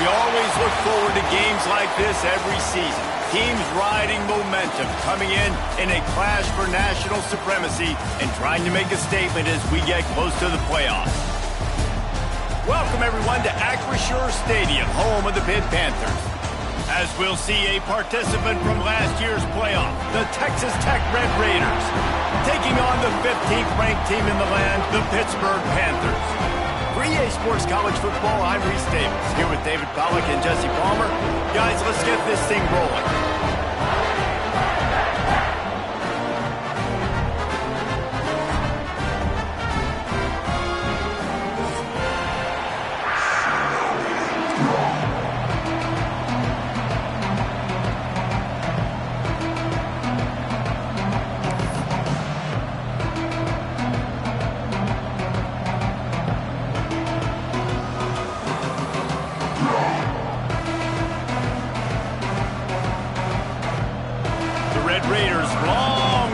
We always look forward to games like this every season. Teams riding momentum, coming in a clash for national supremacy and trying to make a statement as we get close to the playoffs. Welcome, everyone, to Acrisure Stadium, home of the Pitt Panthers. As we'll see a participant from last year's playoff, the Texas Tech Red Raiders, taking on the 15th ranked team in the land, the Pittsburgh Panthers. For EA Sports College Football, I'm Reese Davis, here with David Pollack and Jesse Palmer. Guys, let's get this thing rolling. Raiders' long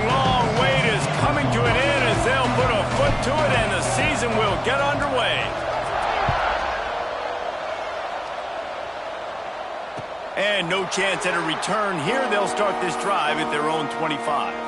wait is coming to an end as they'll put a foot to it and the season will get underway. And no chance at a return here. They'll start this drive at their own 25.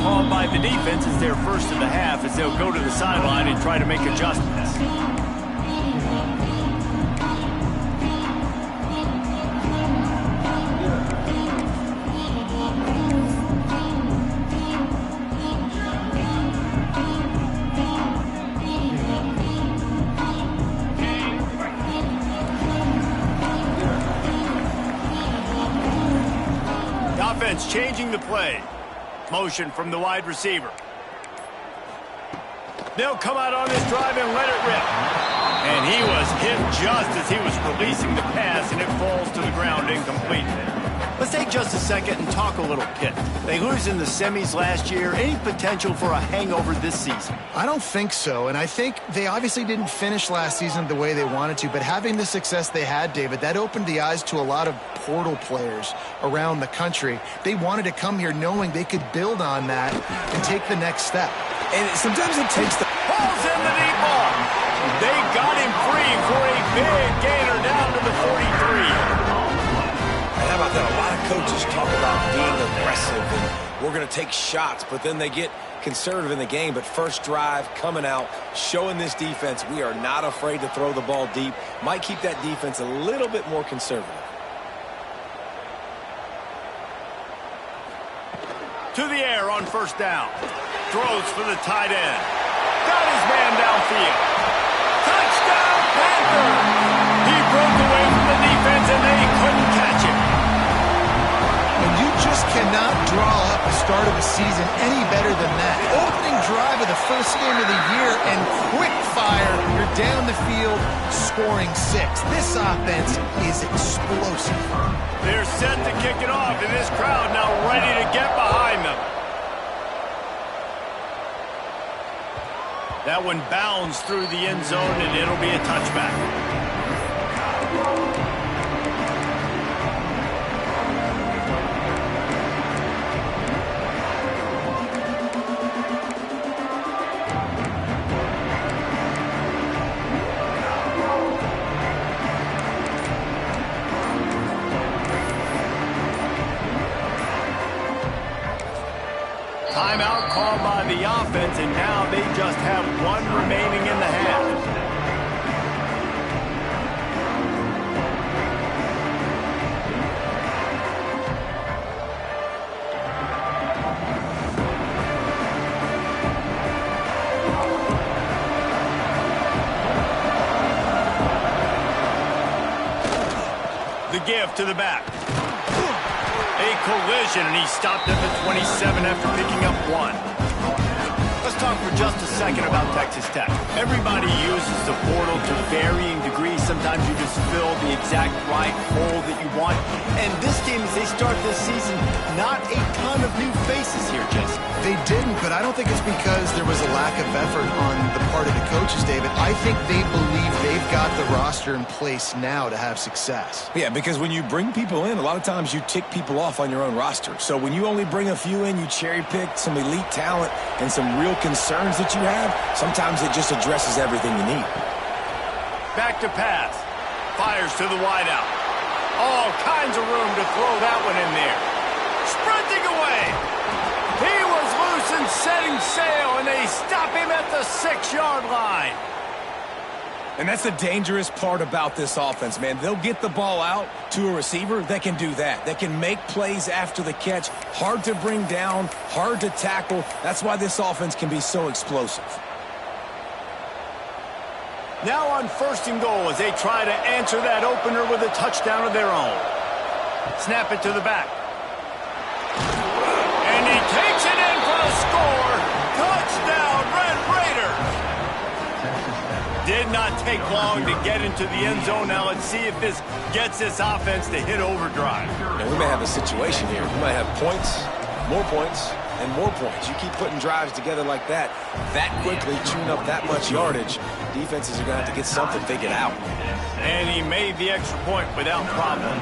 Called by the defense as their first of the half as they'll go to the sideline and try to make adjustments. The offense changing the play. Motion from the wide receiver. They'll come out on this drive and let it rip. And he was hit just as he was releasing the pass, and it falls to the ground incomplete there. Let's take just a second and talk a little Pitt. They lose in the semis last year. Any potential for a hangover this season? I don't think so, and I think they obviously didn't finish last season the way they wanted to, but having the success they had, David, that opened the eyes to a lot of portal players around the country. They wanted to come here knowing they could build on that and take the next step. And sometimes it takes the... Ball's in the deep ball. They got him free for a big gainer down to the 43. How about that? A lot of coaches talk about being aggressive and we're going to take shots, but then they get conservative in the game. But first drive, coming out, showing this defense we are not afraid to throw the ball deep. Might keep that defense a little bit more conservative. To the air on first down. Throws for the tight end. Got his man downfield. Touchdown, Panthers! He broke away from the defense and they couldn't catch him. You just cannot draw up the start of a season any better than that. Opening drive of the first game of the year and quick fire. You're down the field scoring 6. This offense is explosive. They're set to kick it off, and this crowd now ready to get behind them. That one bounds through the end zone, and it'll be a touchback. Timeout called by the offense, and now they just have one remaining in the half. The give to the back. A collision, and he stopped at the 27 after picking up 1. Let's talk for just a second about Texas Tech. Everybody uses the portal to varying degrees. Sometimes you just fill the exact right hole that you want. And this game, as they start this season, not a ton of new faces here, Jesse. They didn't, but I don't think it's because there was a lack of effort on the part of the coaches, David. I think they believe they've got the roster in place now to have success. Yeah, because when you bring people in, a lot of times you tick people off on your own roster. So when you only bring a few in, you cherry pick some elite talent and some real concerns that you have, sometimes it just addresses everything you need. Back to pass. Fires to the wideout. All kinds of room to throw that one in there. Sprinting away. He was loose and setting sail, and they stop him at the 6-yard line. And that's the dangerous part about this offense, man. They'll get the ball out to a receiver that can do that. That can make plays after the catch. Hard to bring down, hard to tackle. That's why this offense can be so explosive. Now on 1st and goal as they try to answer that opener with a touchdown of their own. Snap it to the back. And he takes it in for a score. Touchdown, Red Raiders. Did not take long to get into the end zone. Now let's see if this gets this offense to hit overdrive. And we may have a situation here. We might have points, and more points. You keep putting drives together like that quickly, chewing up that much yardage, defenses are going to have to get something figured out. And he made the extra point without problem.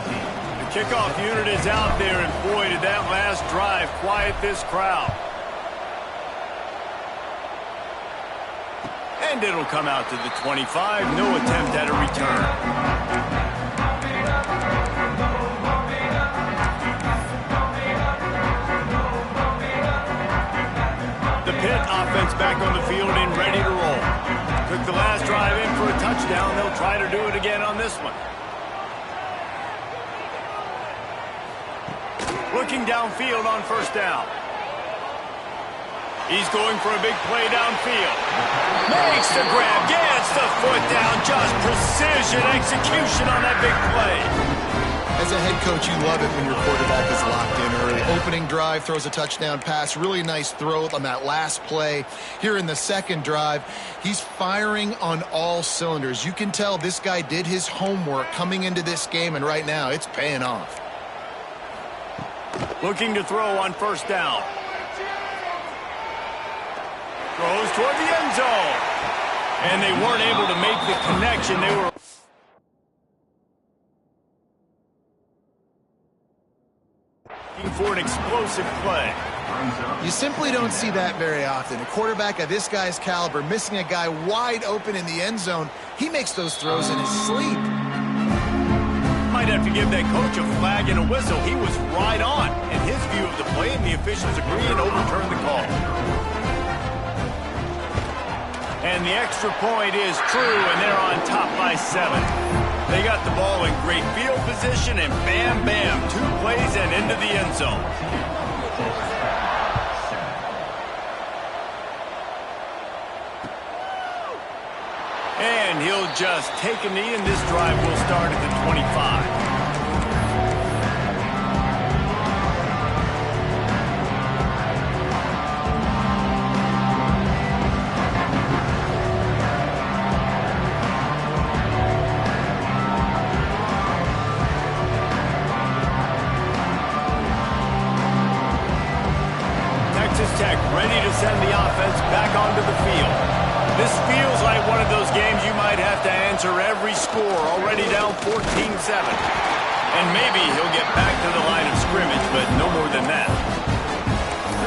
The kickoff unit is out there, and boy, did that last drive quiet this crowd. And it'll come out to the 25. No attempt at a return. The Pitt offense back on the field and ready to roll. Took the last drive in for a touchdown. They'll try to do it again on this one. Looking downfield on 1st down. He's going for a big play downfield. Makes the grab, gets the foot down. Just precision execution on that big play. As a head coach, you love it when your quarterback is locked in early. Opening drive, throws a touchdown pass. Really nice throw on that last play. Here in the 2nd drive, he's firing on all cylinders. You can tell this guy did his homework coming into this game, and right now it's paying off. Looking to throw on 1st down. Throws toward the end zone. And they weren't able to make the connection. They were looking for an explosive play. You simply don't see that very often. A quarterback of this guy's caliber missing a guy wide open in the end zone. He makes those throws in his sleep. Might have to give that coach a flag and a whistle. He was right on in his view of the play, and the officials agree and overturn the call. And the extra point is true, and they're on top by 7. They got the ball in great field position, and bam, bam, 2 plays and into the end zone. And he'll just take a knee, and this drive will start at the 25. Tech ready to send the offense back onto the field. This feels like one of those games you might have to answer every score, already down 14-7. And maybe he'll get back to the line of scrimmage, but no more than that.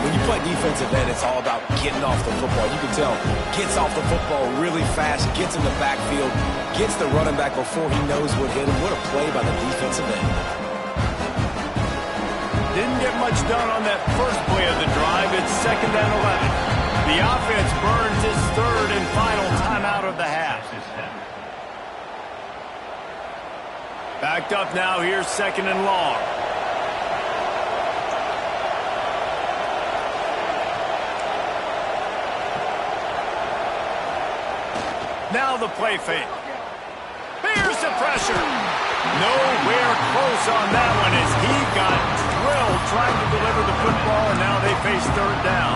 When you play defensive end, it's all about getting off the football. You can tell, gets off the football really fast, gets in the backfield, gets the running back before he knows what hit him. What a play by the defensive end. Didn't get much done on that first play of the drive. It's 2nd and 11. The offense burns its 3rd and final timeout of the half. Backed up now. Here's 2nd and long. Now the play fake. Bears the pressure. Nowhere close on that one as he got drilled trying to deliver the football, and now they face 3rd down.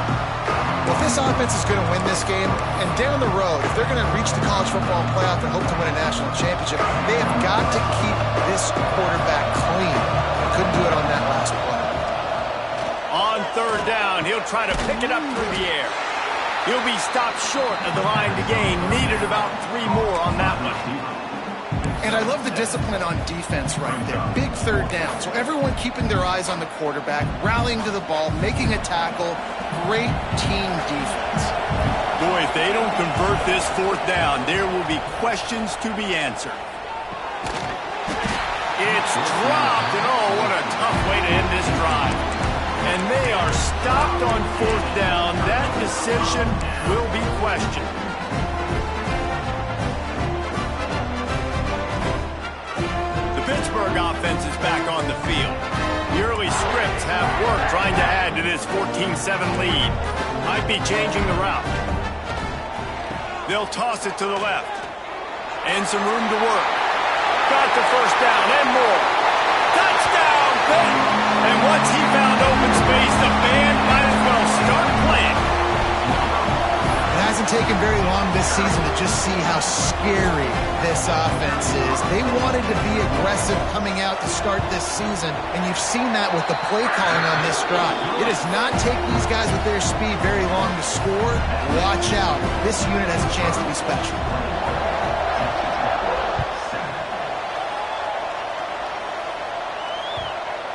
Well, if this offense is going to win this game, and down the road, if they're going to reach the college football playoff and hope to win a national championship, they have got to keep this quarterback clean. They couldn't do it on that last play. On third down, he'll try to pick it up through the air. He'll be stopped short of the line to gain. Needed about 3 more on that one. And I love the discipline on defense right there. Big third down. So everyone keeping their eyes on the quarterback, rallying to the ball, making a tackle. Great team defense. Boy, if they don't convert this fourth down, there will be questions to be answered. It's dropped, and oh, what a tough way to end this drive. And they are stopped on fourth down. That decision will be questioned. Pittsburgh offense is back on the field. The early scripts have worked trying to add to this 14-7 lead. Might be changing the route. They'll toss it to the left. And some room to work. Got the first down and more. Touchdown, Pitt! And once he found open space, the band might as well start playing. It hasn't taken very long this season to just see how scary this offense is. They wanted to be aggressive coming out to start this season, and you've seen that with the play calling on this drive. It does not take these guys with their speed very long to score. Watch out. This unit has a chance to be special.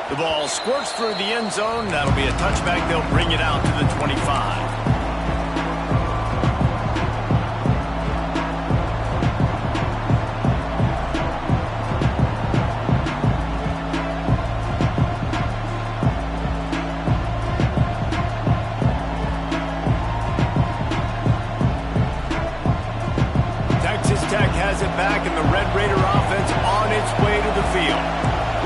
The ball squirts through the end zone. That'll be a touchback. They'll bring it out to the 25. Has it back, and the Red Raider offense on its way to the field.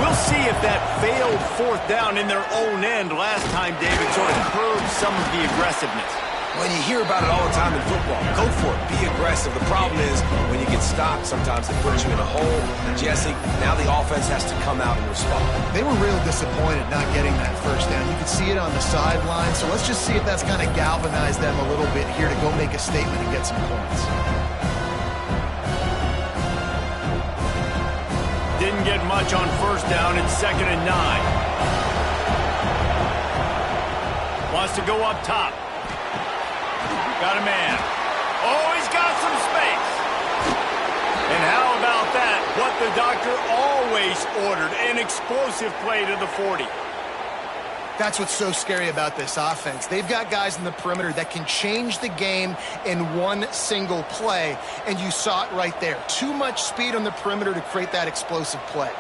We'll see if that failed fourth down in their own end last time, David, sort of curbed some of the aggressiveness. When you hear about it all the time in football, go for it. Be aggressive. The problem is when you get stopped, sometimes it puts you in a hole. Jesse, now the offense has to come out and respond. They were real disappointed not getting that first down. You could see it on the sideline, so let's just see if that's kind of galvanized them a little bit here to go make a statement and get some points. Didn't get much on first down. It's 2nd and 9. Wants to go up top. Got a man. Oh, he's got some space. And how about that? What the doctor always ordered. An explosive play to the 40. That's what's so scary about this offense. They've got guys in the perimeter that can change the game in one single play, and you saw it right there. Too much speed on the perimeter to create that explosive play.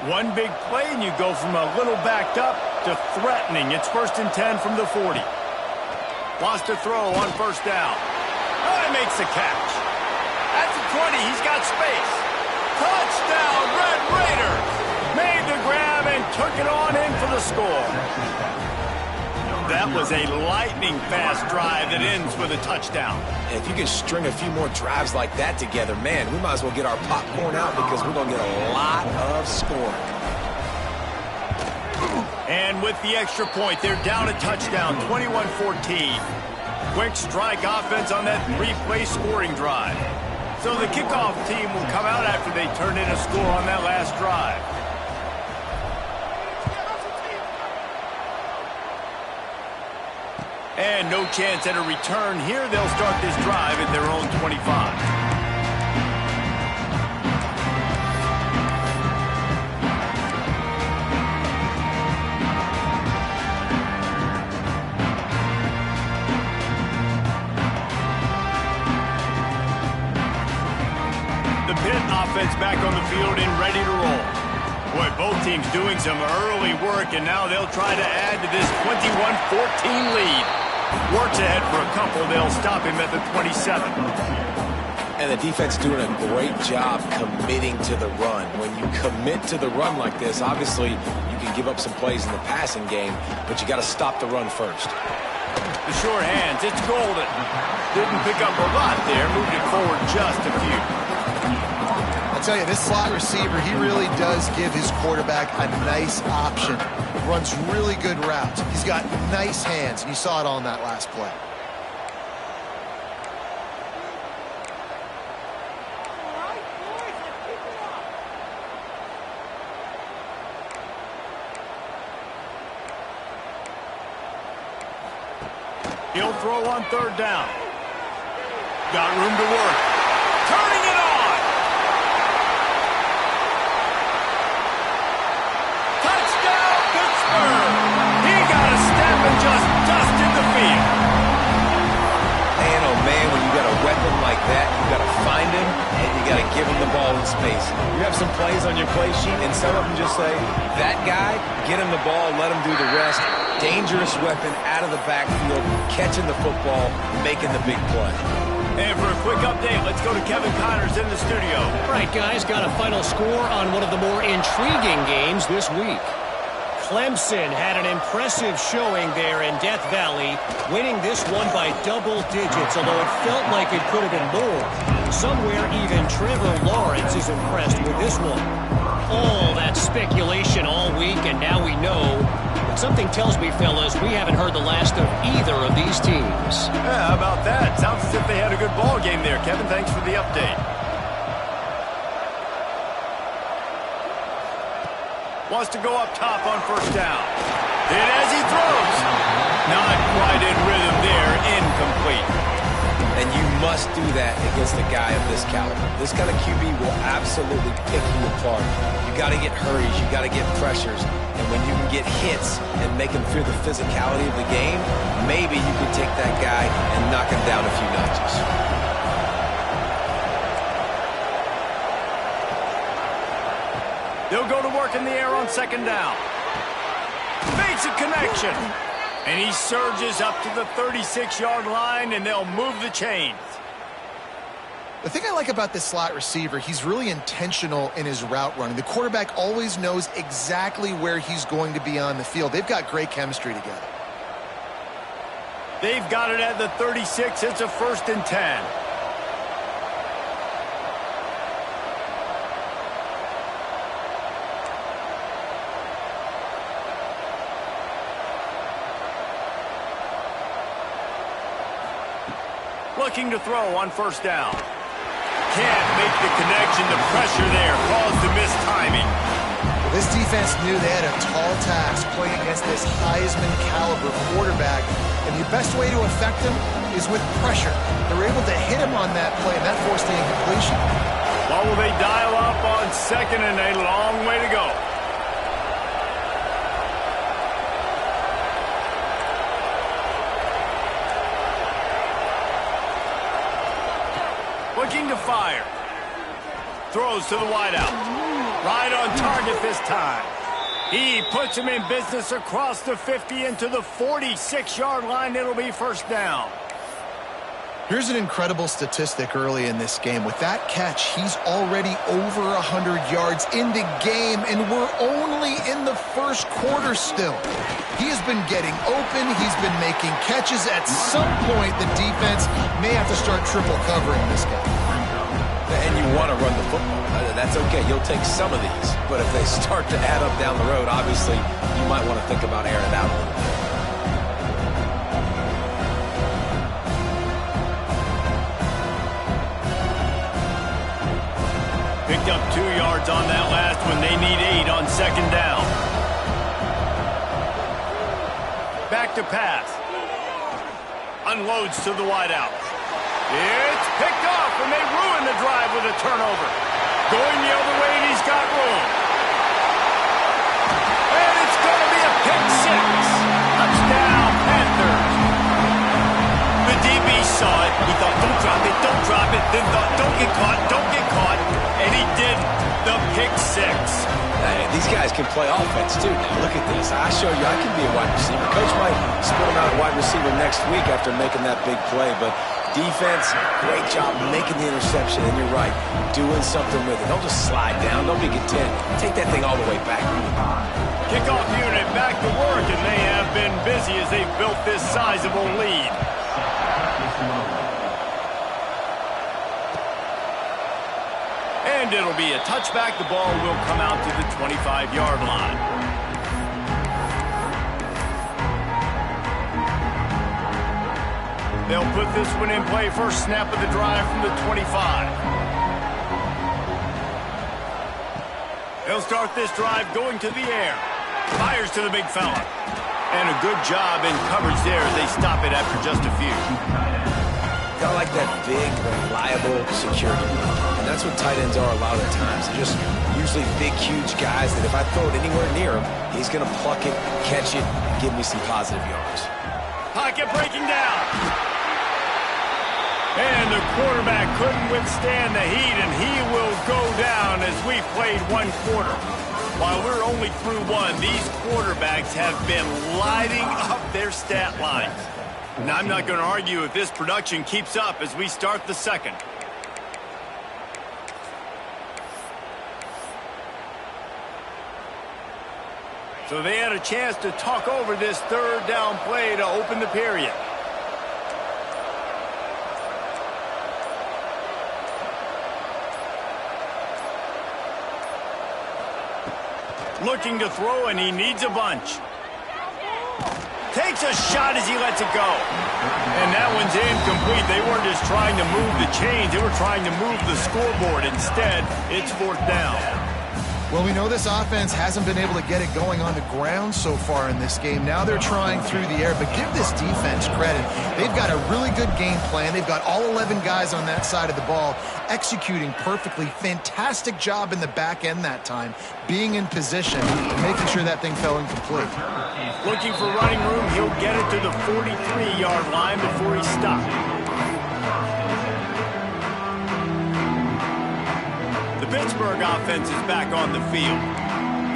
One big play, and you go from a little backed up to threatening. It's 1st and 10 from the 40. Wants to throw on first down. Oh, he makes the catch. At the 20, he's got space. Touchdown, Red Raiders! Made the grab and took it on in for the score. That was a lightning-fast drive that ends with a touchdown. And if you can string a few more drives like that together, man, we might as well get our popcorn out because we're going to get a lot of scoring. And with the extra point, they're down a touchdown, 21-14. Quick strike offense on that 3-play scoring drive. So the kickoff team will come out after they turn in a score on that last drive. And no chance at a return here. They'll start this drive at their own 25. Offense back on the field and ready to roll. Boy, both teams doing some early work, and now they'll try to add to this 21-14 lead. Works ahead for a couple. They'll stop him at the 27. And the defense doing a great job committing to the run. When you commit to the run like this, obviously you can give up some plays in the passing game, but you got to stop the run first. The short hands, it's Golden. Didn't pick up a lot there, moved it forward just a few. tell you, this slot receiver, he really does give his quarterback a nice option. Runs really good routes. He's got nice hands, and you saw it all in that last play. He'll throw on third down. Got room to work. Turning it on. Touchdown, Pittsburgh. He got a step and just dusted the field. Man, oh man, when you got a weapon like that, you got to find him and you got to give him the ball in space. You have some plays on your play sheet, and some of them just say, that guy, get him the ball, let him do the rest. Dangerous weapon out of the backfield, catching the football, making the big play. And for a quick update, let's go to Kevin Connors in the studio. All right, guys, got a final score on one of the more intriguing games this week. Clemson had an impressive showing there in Death Valley, winning this one by double digits, although it felt like it could have been more. Somewhere even Trevor Lawrence is impressed with this one. All that speculation all week, and now we know. But something tells me, fellas, we haven't heard the last of either of these teams. Yeah, how about that? Sounds as if they had a good ball game there. Kevin, thanks for the update. Wants to go up top on first down. And as he throws, not quite in rhythm there, incomplete. And you must do that against a guy of this caliber. This kind of QB will absolutely pick you apart. You got to get hurries, you got to get pressures, and when you can get hits and make him feel the physicality of the game, maybe you can take that guy and knock him down a few notches. They'll go to work in the air on second down. Makes a connection. And he surges up to the 36-yard line, and they'll move the chains. The thing I like about this slot receiver, he's really intentional in his route running. The quarterback always knows exactly where he's going to be on the field. They've got great chemistry together. They've got it at the 36. It's a 1st and 10. Looking to throw on first down. Can't make the connection. The pressure there caused the missed timing. Well, this defense knew they had a tall task playing against this Heisman caliber quarterback, and the best way to affect him is with pressure. They were able to hit him on that play, and that forced the incompletion. Well, will they dial up on second and a long way to go? Looking to fire. Throws to the wideout. Right on target this time. He puts him in business across the 50 into the 46-yard line. It'll be first down. Here's an incredible statistic early in this game. With that catch, he's already over 100 yards in the game, and we're only in the first quarter still. He has been getting open. He's been making catches. At some point, the defense may have to start triple covering this guy. And you want to run the football. That's okay. You'll take some of these. But if they start to add up down the road, obviously, you might want to think about airing it out a little bit. Picked up 2 yards on that last one. They need 8 on second down. Back to pass. Unloads to the wideout. It's picked off, and they ruin the drive with a turnover. Going the other way, and he's got room. And it's going to be a pick 6. Touchdown, Panthers. The DB saw it. He thought, don't drop it, don't drop it. Then thought, don't get caught, don't get caught. And he did the pick 6. Hey, these guys can play offense, too. Now, look at this. I show you I can be a wide receiver. Coach might split him out at wide receiver next week after making that big play, but defense, great job making the interception, and you're right, doing something with it. Don't just slide down. Don't be content. Take that thing all the way back. Kickoff unit back to work, and they have been busy as they've built this sizable lead. And it'll be a touchback. The ball will come out to the 25-yard line. They'll put this one in play. First snap of the drive from the 25. They'll start this drive going to the air. Fires to the big fella. And a good job in coverage there. They stop it after just a few. Got like that big, reliable security. And that's what tight ends are a lot of the times. They're just usually big, huge guys that if I throw it anywhere near him, he's going to pluck it, catch it, and give me some positive yards. Pocket breaking down. And the quarterback couldn't withstand the heat, and he will go down as we played one quarter. While we're only through one, these quarterbacks have been lighting up their stat lines. And I'm not going to argue if this production keeps up as we start the second. So they had a chance to talk over this third down play to open the period. Looking to throw, and he needs a bunch. Takes a shot as he lets it go. And that one's incomplete. They weren't just trying to move the chains. They were trying to move the scoreboard. Instead, it's fourth down. Well, we know this offense hasn't been able to get it going on the ground so far in this game. Now they're trying through the air, but give this defense credit. They've got a really good game plan. They've got all 11 guys on that side of the ball executing perfectly. Fantastic job in the back end that time, being in position, making sure that thing fell incomplete. Looking for running room. He'll get it to the 43-yard line before he stopped. Pittsburgh offense is back on the field.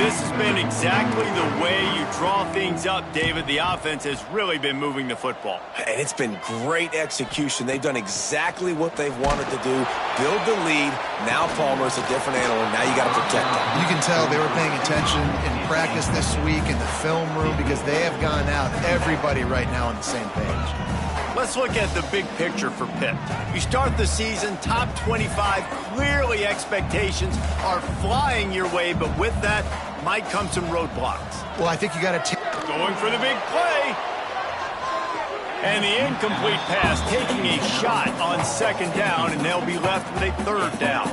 This has been exactly the way you draw things up, David. The offense has really been moving the football. And it's been great execution. They've done exactly what they've wanted to do. Build the lead. Now Palmer's a different animal. Now you got to protect him. You can tell they were paying attention in practice this week in the film room because they have gone out, everybody right now on the same page. Let's look at the big picture for Pitt. You start the season, top 25, clearly expectations are flying your way, but with that might come some roadblocks. Well, I think you got to going for the big play. And the incomplete pass, taking a shot on second down, and they'll be left with a third down.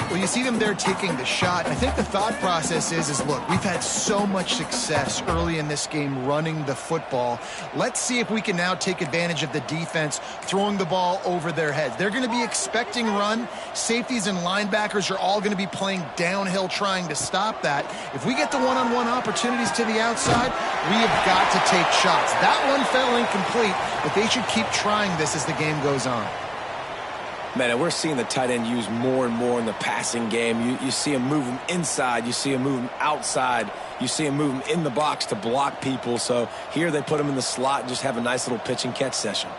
Well, you see them there taking the shot. I think the thought process is look, we've had so much success early in this game running the football. Let's see if we can now take advantage of the defense throwing the ball over their heads. They're going to be expecting run. Safeties and linebackers are all going to be playing downhill trying to stop that. If we get the one-on-one opportunities to the outside, we have got to take shots. That one fell incomplete, but they should keep trying this as the game goes on. Man, and we're seeing the tight end used more and more in the passing game. You see him move him inside. You see him move him outside. You see him move him in the box to block people. So here they put him in the slot and just have a nice little pitch and catch session.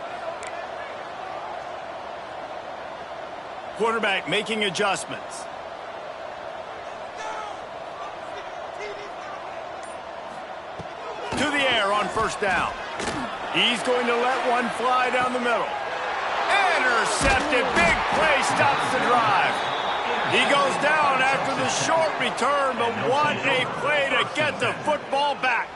Quarterback making adjustments. To the air on first down. He's going to let one fly down the middle. Intercepted. Big play stops the drive. He goes down after the short return, but what a play to get the football back.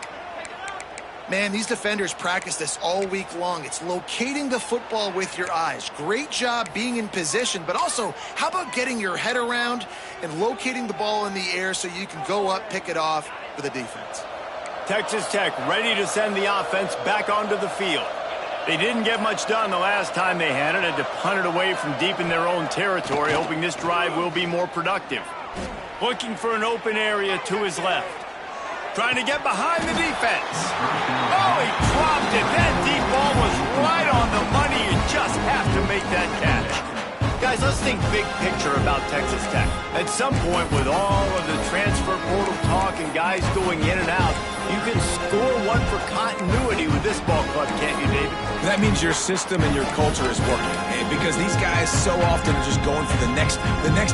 Man, these defenders practice this all week long. It's locating the football with your eyes. Great job being in position, but also how about getting your head around and locating the ball in the air so you can go up, pick it off for the defense. Texas Tech ready to send the offense back onto the field. They didn't get much done the last time they had it. Had to punt it away from deep in their own territory, hoping this drive will be more productive. Looking for an open area to his left. Trying to get behind the defense. Oh, he dropped it. That deep ball was right on the money. You just have to make that catch. Guys, let's think big picture about Texas Tech. At some point, with all of the transfer portal talk and guys going in and out, you can score one for continuity with this ball club, can't you, David? That means your system and your culture is working, because these guys so often are just going for the next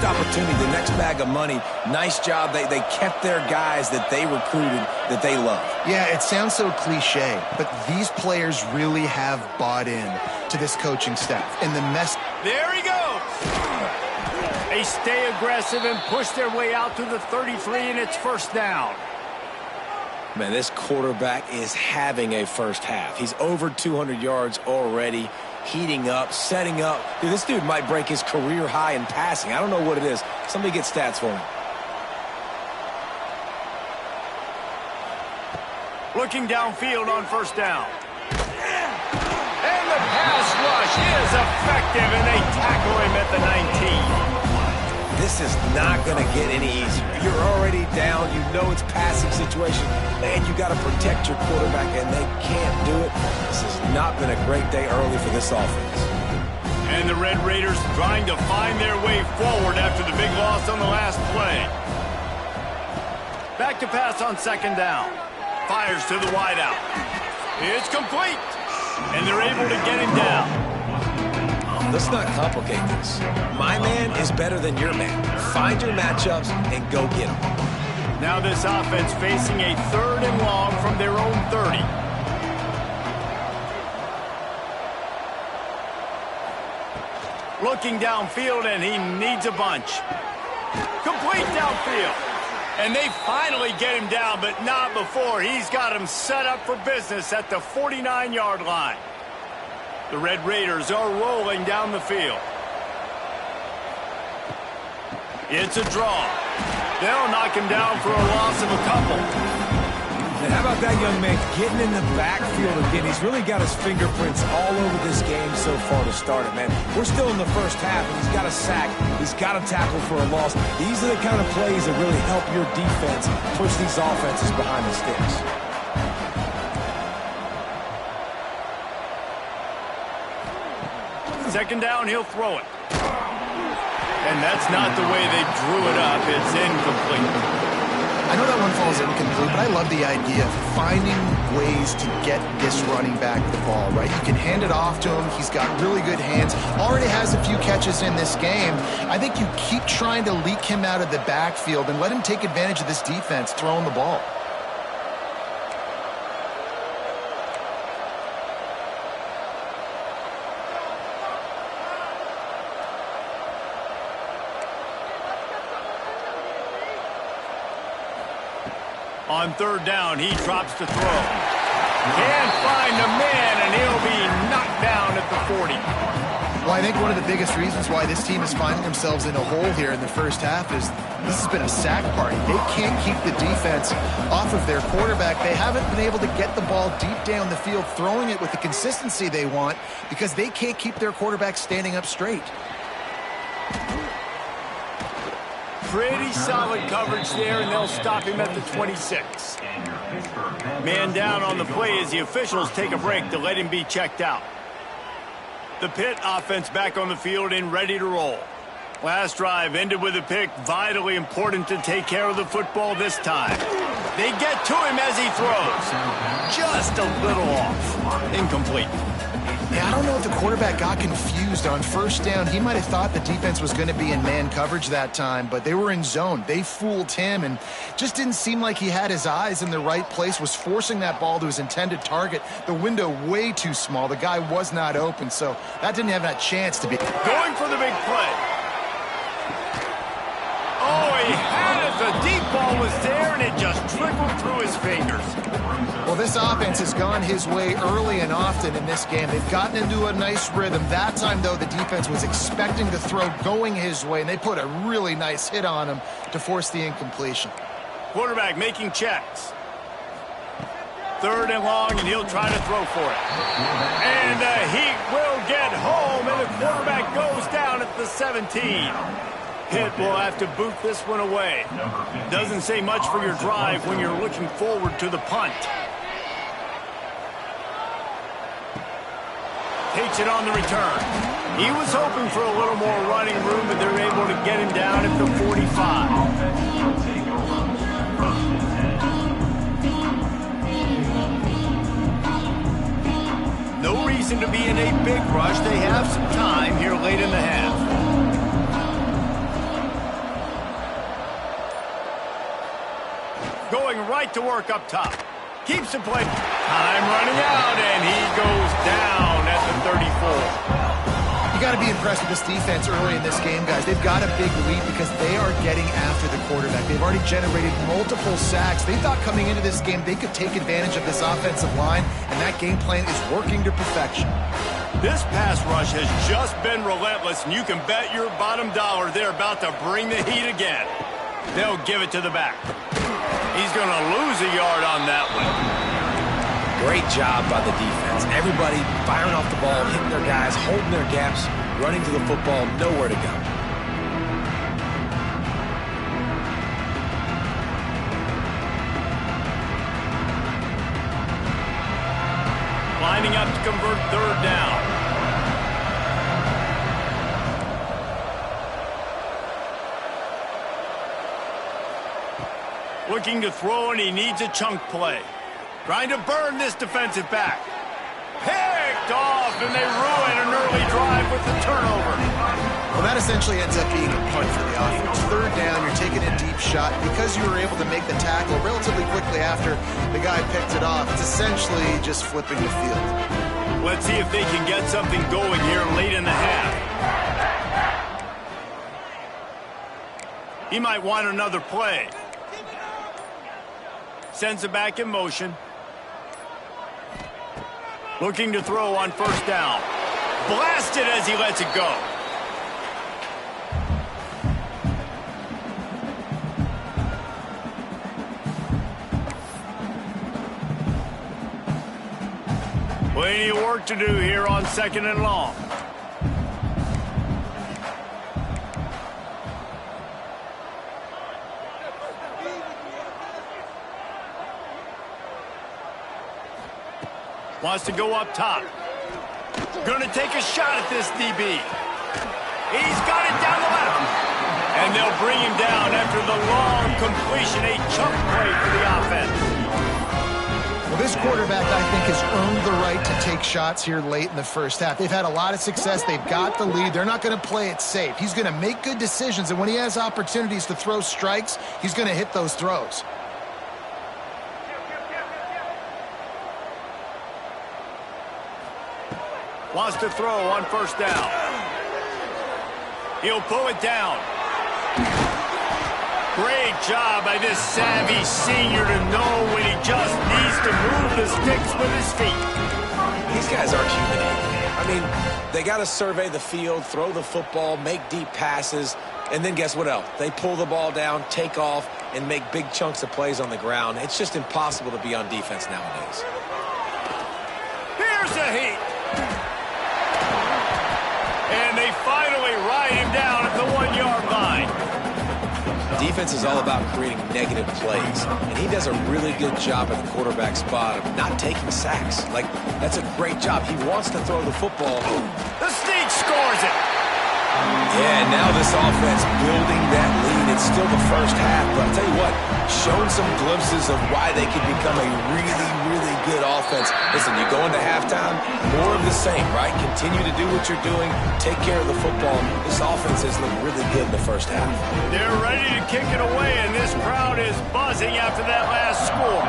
opportunity, the next bag of money. Nice job. They kept their guys that they recruited, that they love. Yeah, it sounds so cliche, but these players really have bought in to this coaching staff. And the mess. There he goes. A They stay aggressive and push their way out to the 33, and it's first down. Man, this quarterback is having a first half. He's over 200 yards already, heating up, setting up. Dude, this dude might break his career high in passing. I don't know what it is. Somebody get stats for him. Looking downfield on first down. And the pass rush is effective, and they tackle him at the 19. This is not going to get any easier. You're already down. You know it's passing situation. Man, you got to protect your quarterback, and they can't do it. This has not been a great day early for this offense. And the Red Raiders trying to find their way forward after the big loss on the last play. Back to pass on second down. Fires to the wideout. It's complete. And they're able to get him down. Let's not complicate this. My man is better than your man. Find your matchups and go get them. Now this offense facing a 3rd and long from their own 30. Looking downfield, and he needs a bunch. Complete downfield. And they finally get him down, but not before. He's got him set up for business at the 49-yard line. The Red Raiders are rolling down the field. It's a draw. They'll knock him down for a loss of a couple. And how about that young man getting in the backfield again? He's really got his fingerprints all over this game so far to start it, man. We're still in the first half, and he's got a sack. He's got a tackle for a loss. These are the kind of plays that really help your defense push these offenses behind the sticks. Second down, he'll throw it. And that's not the way they drew it up. It's incomplete. I know that one falls incomplete, but I love the idea of finding ways to get this running back the ball, right? You can hand it off to him. He's got really good hands. Already has a few catches in this game. I think you keep trying to leak him out of the backfield and let him take advantage of this defense throwing the ball. On third down, he drops to throw. Can't find a man, and he'll be knocked down at the 40. Well, I think one of the biggest reasons why this team is finding themselves in a hole here in the first half is this has been a sack party. They can't keep the defense off of their quarterback. They haven't been able to get the ball deep down the field, throwing it with the consistency they want because they can't keep their quarterback standing up straight. Pretty solid coverage there, and they'll stop him at the 26. Man down on the play as the officials take a break to let him be checked out. The Pitt offense back on the field and ready to roll. Last drive ended with a pick. Vitally important to take care of the football this time. They get to him as he throws. Just a little off. Incomplete. Yeah, I don't know if the quarterback got confused on first down. He might have thought the defense was going to be in man coverage that time, but they were in zone. They fooled him and just didn't seem like he had his eyes in the right place, was forcing that ball to his intended target. The window way too small. The guy was not open, so that didn't have that chance to be. Going for the big play. Oh, he had it. The deep ball was there, and it just trickled through his fingers. Well, this offense has gone his way early and often in this game. They've gotten into a nice rhythm. That time, though, the defense was expecting the throw going his way, and they put a really nice hit on him to force the incompletion. Quarterback making checks. Third and long, and he'll try to throw for it. And the Heat will get home, and the quarterback goes down at the 17. Pitt will have to boot this one away. Doesn't say much for your drive when you're looking forward to the punt. Takes it on the return. He was hoping for a little more running room, but they're able to get him down at the 45. No reason to be in a big rush. They have some time here late in the half. Going right to work up top. Keeps the play. Time running out, and he goes down at the 34. You got to be impressed with this defense early in this game, guys. They've got a big lead because they are getting after the quarterback. They've already generated multiple sacks. They thought coming into this game they could take advantage of this offensive line, and that game plan is working to perfection. This pass rush has just been relentless, and you can bet your bottom dollar they're about to bring the heat again. They'll give it to the back. He's going to lose a yard on that one. Great job by the defense. Everybody firing off the ball, hitting their guys, holding their gaps, running to the football, nowhere to go. Lining up to convert third down. Looking to throw, and he needs a chunk play. Trying to burn this defensive back. Picked off, and they ruin an early drive with the turnover. Well, that essentially ends up being a punt for the offense. Third down, you're taking a deep shot. Because you were able to make the tackle relatively quickly after the guy picked it off, it's essentially just flipping the field. Let's see if they can get something going here late in the half. He might want another play. Sends it back in motion. Looking to throw on first down. Blasted as he lets it go. Plenty of work to do here on second and long. Wants to go up top. Going to take a shot at this DB. He's got it down the left. And they'll bring him down after the long completion, a chunk play for the offense. Well, this quarterback, I think, has earned the right to take shots here late in the first half. They've had a lot of success. They've got the lead. They're not going to play it safe. He's going to make good decisions, and when he has opportunities to throw strikes, he's going to hit those throws. Wants to throw on first down. He'll pull it down. Great job by this savvy senior to know when he just needs to move the sticks with his feet. These guys aren't human. I mean, they got to survey the field, throw the football, make deep passes, and then guess what else? They pull the ball down, take off, and make big chunks of plays on the ground. It's just impossible to be on defense nowadays. Here's a heat. And they finally ride him down at the 1-yard line. Defense is all about creating negative plays, and he does a really good job at the quarterback spot of not taking sacks. Like, that's a great job. He wants to throw the football. The sneak scores it. Yeah, now this offense building that lead. It's still the first half, but I'll tell you what, shown some glimpses of why they could become a really, really good offense. Listen, you go into halftime, more of the same, right? Continue to do what you're doing, take care of the football. This offense has looked really good in the first half. They're ready to kick it away, and this crowd is buzzing after that last score.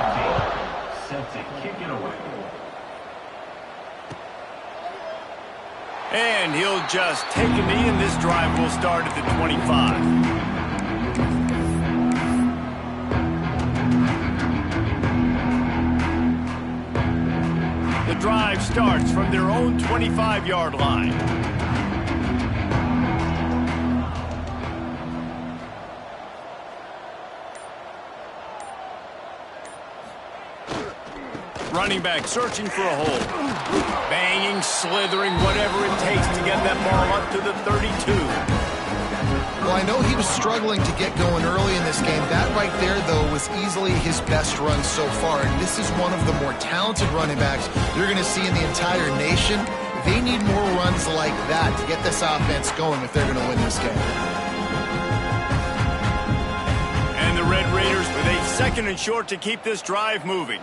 Set to kick it away. And he'll just take a knee, and this drive will start at the 25. The drive starts from their own 25-yard line. Running back searching for a hole. Banging, slithering, whatever it takes to get that ball up to the 32. Well, I know he was struggling to get going early in this game. That right there, though, was easily his best run so far. And this is one of the more talented running backs you're going to see in the entire nation. They need more runs like that to get this offense going if they're going to win this game. And the Red Raiders with a second and short to keep this drive moving.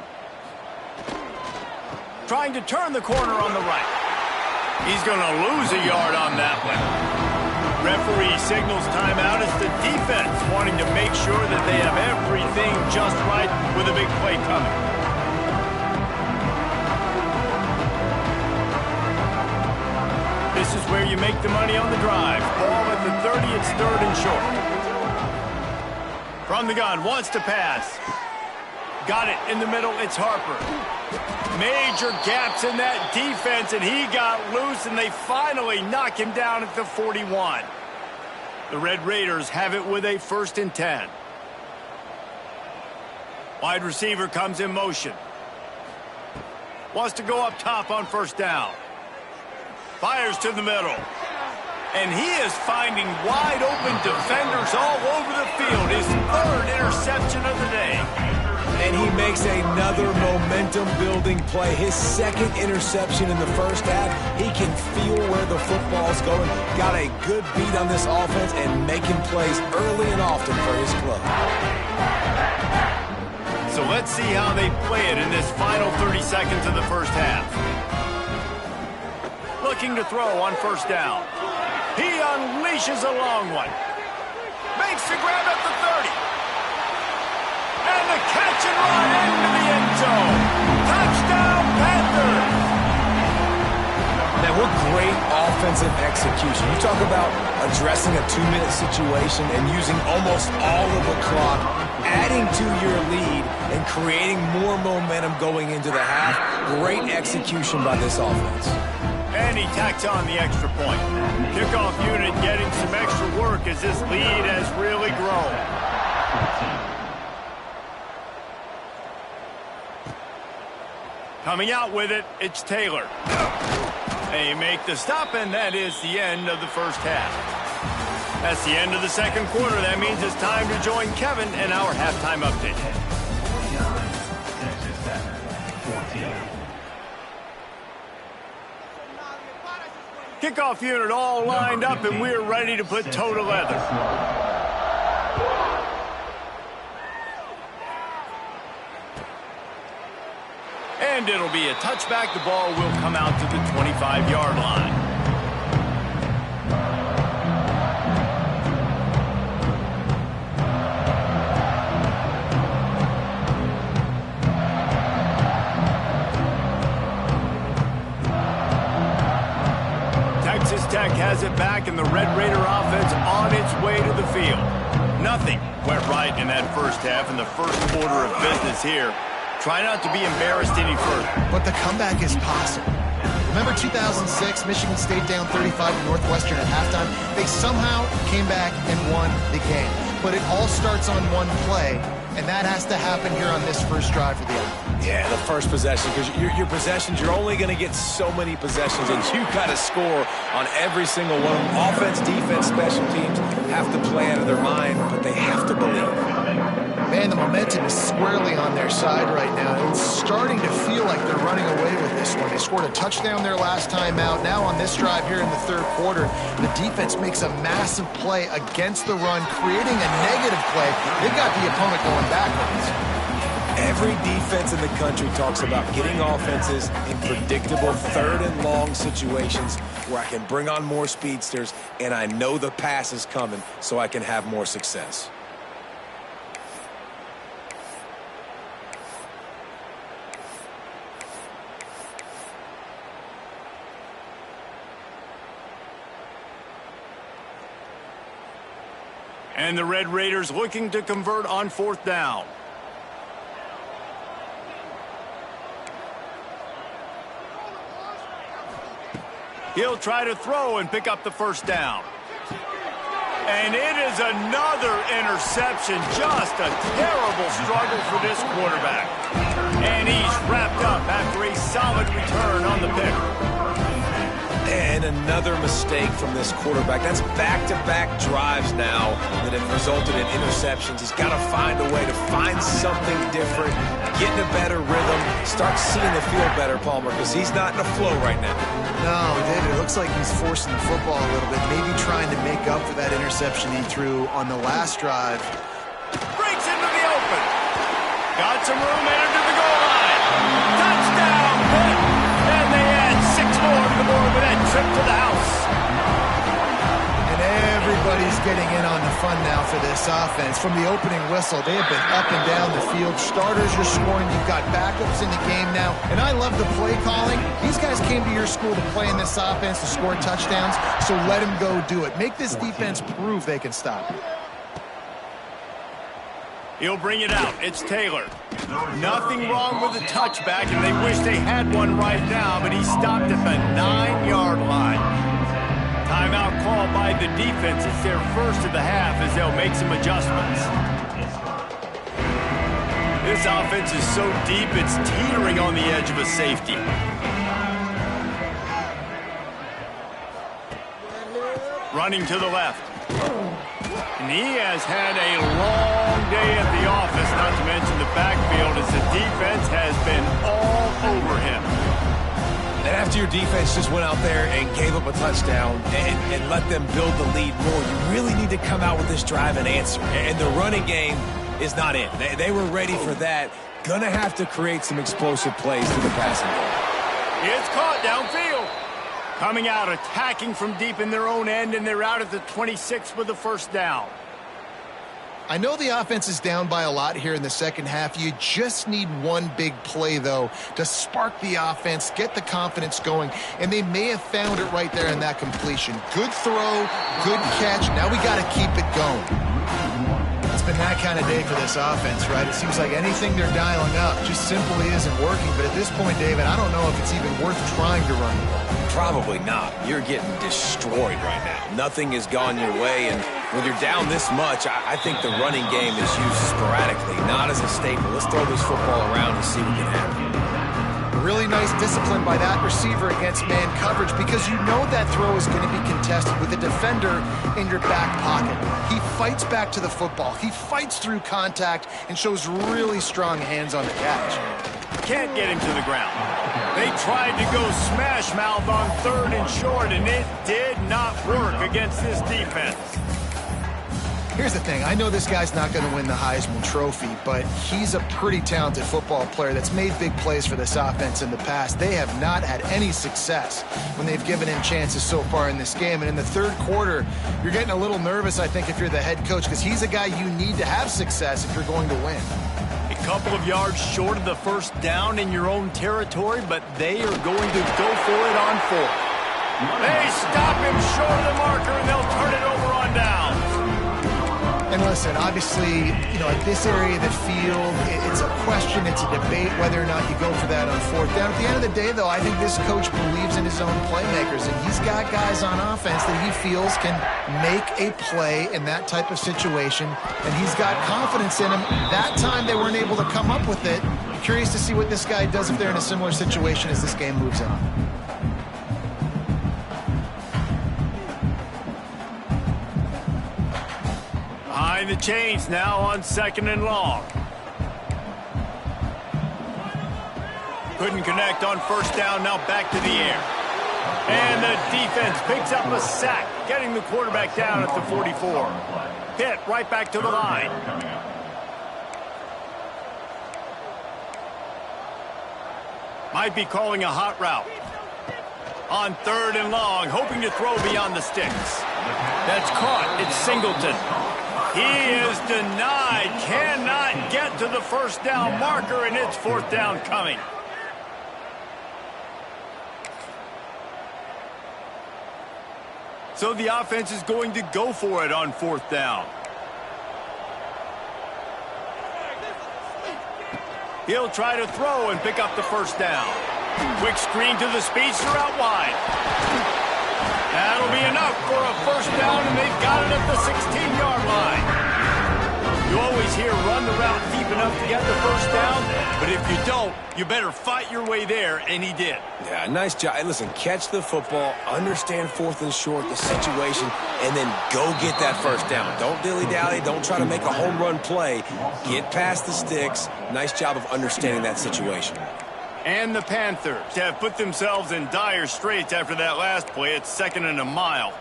Trying to turn the corner on the right. He's going to lose a yard on that one. Referee signals timeout. It's the defense wanting to make sure that they have everything just right with a big play coming. This this is where you make the money on the drive. Ball at the 30, it's 3rd and short. From the gun, wants to pass. Got it in the middle, it's Harper. Major gaps in that defense, and he got loose, and they finally knock him down at the 41. The Red Raiders have it with a 1st and 10. Wide receiver comes in motion. Wants to go up top on 1st down. Fires to the middle. And he is finding wide open defenders all over the field. His 3rd interception of the day. And he makes another momentum-building play. His 2nd interception in the first half. He can feel where the football's going. Got a good beat on this offense and making plays early and often for his club. So let's see how they play it in this final 30 seconds of the first half. Looking to throw on 1st down. He unleashes a long one. Makes the grab at the 30. And the catch and run into the end zone. Touchdown, Panthers! Now, what great offensive execution. You talk about addressing a 2-minute situation and using almost all of the clock, adding to your lead, and creating more momentum going into the half. Great execution by this offense. And he tacks on the extra point. Kickoff unit getting some extra work as this lead has really grown. Coming out with it, it's Taylor. They make the stop, and that is the end of the first half. That's the end of the 2nd quarter. That means it's time to join Kevin in our halftime update. Texas 7, 14. Kickoff unit all lined up, and we're ready to put toe to leather. And it'll be a touchback. The ball will come out to the 25-yard line. Texas Tech has it back, and the Red Raider offense on its way to the field. Nothing went right in that first half in the first quarter of business here. Try not to be embarrassed any further. But the comeback is possible. Remember 2006, Michigan State down 35 to Northwestern at halftime? They somehow came back and won the game. But it all starts on one play, and that has to happen here on this first drive for the offense. Yeah, the first possession, because your possessions, you're only going to get so many possessions, and you got to score on every single one of them. Offense, defense, special teams have to play out of their mind, but they have to believe. Man, the momentum is squarely on their side right now. It's starting to feel like they're running away with this one. They scored a touchdown their last time out. Now on this drive here in the 3rd quarter, the defense makes a massive play against the run, creating a negative play. They got the opponent going backwards. Every defense in the country talks about getting offenses in predictable 3rd and long situations where I can bring on more speedsters and I know the pass is coming so I can have more success. And the Red Raiders looking to convert on 4th down. He'll try to throw and pick up the 1st down. And it is another interception. Just a terrible struggle for this quarterback. And he's wrapped up after a solid return on the pick. And another mistake from this quarterback. That's back-to-back drives now that have resulted in interceptions. He's got to find a way to find something different, get in a better rhythm, start seeing the field better, Palmer, because he's not in a flow right now. No, David, it looks like he's forcing the football a little bit, maybe trying to make up for that interception he threw on the last drive. Breaks into the open. Got some room, entered to the goal line. Touchdown, Pitt. And they add 6 more to the board with that trip to the house. And everybody's getting in on the fun now for this offense. From the opening whistle, they have been up and down the field. Starters are scoring. You've got backups in the game now. And I love the play calling. These guys came to your school to play in this offense to score touchdowns, so let them go do it. Make this defense prove they can stop you. He'll bring it out. It's Taylor. Nothing wrong with the touchback, and they wish they had one right now, but he stopped at the 9-yard line. Timeout called by the defense. It's their first of the half as they'll make some adjustments. This offense is so deep, it's teetering on the edge of a safety. Running to the left. And he has had a long day at the office, not to mention the backfield, as the defense has been all over him. And after your defense just went out there and gave up a touchdown and let them build the lead more, you really need to come out with this drive and answer. And the running game is not in. They were ready for that. Gonna have to create some explosive plays through the passing game. It's caught downfield. Coming out, attacking from deep in their own end, and they're out at the 26 with the first down. I know the offense is down by a lot here in the second half. You just need one big play, though, to spark the offense, get the confidence going, and they may have found it right there in that completion. Good throw, good catch. Now we got to keep it going. It's been that kind of day for this offense, right? It seems like anything they're dialing up just simply isn't working. But at this point, David, I don't know if it's even worth trying to run the ball. Probably not. You're getting destroyed right now. Nothing has gone your way, and when you're down this much, I think the running game is used sporadically, not as a staple. Let's throw this football around and see what can happen. Really nice discipline by that receiver against man coverage, because you know that throw is going to be contested with a defender in your back pocket. He fights back to the football. He fights through contact and shows really strong hands on the catch. Can't get him to the ground. They tried to go smash mouth on 3rd and short, and it did not work against this defense. Here's the thing. I know this guy's not going to win the Heisman Trophy, but he's a pretty talented football player that's made big plays for this offense in the past. They have not had any success when they've given him chances so far in this game. And in the third quarter, you're getting a little nervous, I think, if you're the head coach, because he's a guy you need to have success if you're going to win. A couple of yards short of the first down in your own territory, but they are going to go for it on 4th. They stop him short of the marker, and they'll turn it over on down. And listen, obviously, at this area of the field, it's a question, it's a debate whether or not you go for that on 4th down. At the end of the day, though, I think this coach believes in his own playmakers, and he's got guys on offense that he feels can make a play in that type of situation, and he's got confidence in them. That time they weren't able to come up with it. I'm curious to see what this guy does if they're in a similar situation as this game moves on. Behind the chains now on 2nd and long. Couldn't connect on 1st down, now back to the air. And the defense picks up a sack, getting the quarterback down at the 44. Pitt right back to the line. Might be calling a hot route. On 3rd and long, hoping to throw beyond the sticks. That's caught. It's Singleton. He is denied. Cannot get to the 1st down marker, and it's 4th down coming. So the offense is going to go for it on 4th down. He'll try to throw and pick up the 1st down. Quick screen to the speedster out wide. That'll be enough for a 1st down, and they've got it at the 16-yard line. You always hear run the route deep enough to get the 1st down, but if you don't, you better fight your way there, and he did. Yeah, nice job. Hey, listen, catch the football, understand 4th and short, the situation, and then go get that 1st down. Don't dilly-dally. Don't try to make a home run play. Get past the sticks. Nice job of understanding that situation. And the Panthers have put themselves in dire straits after that last play. It's 2nd and a mile.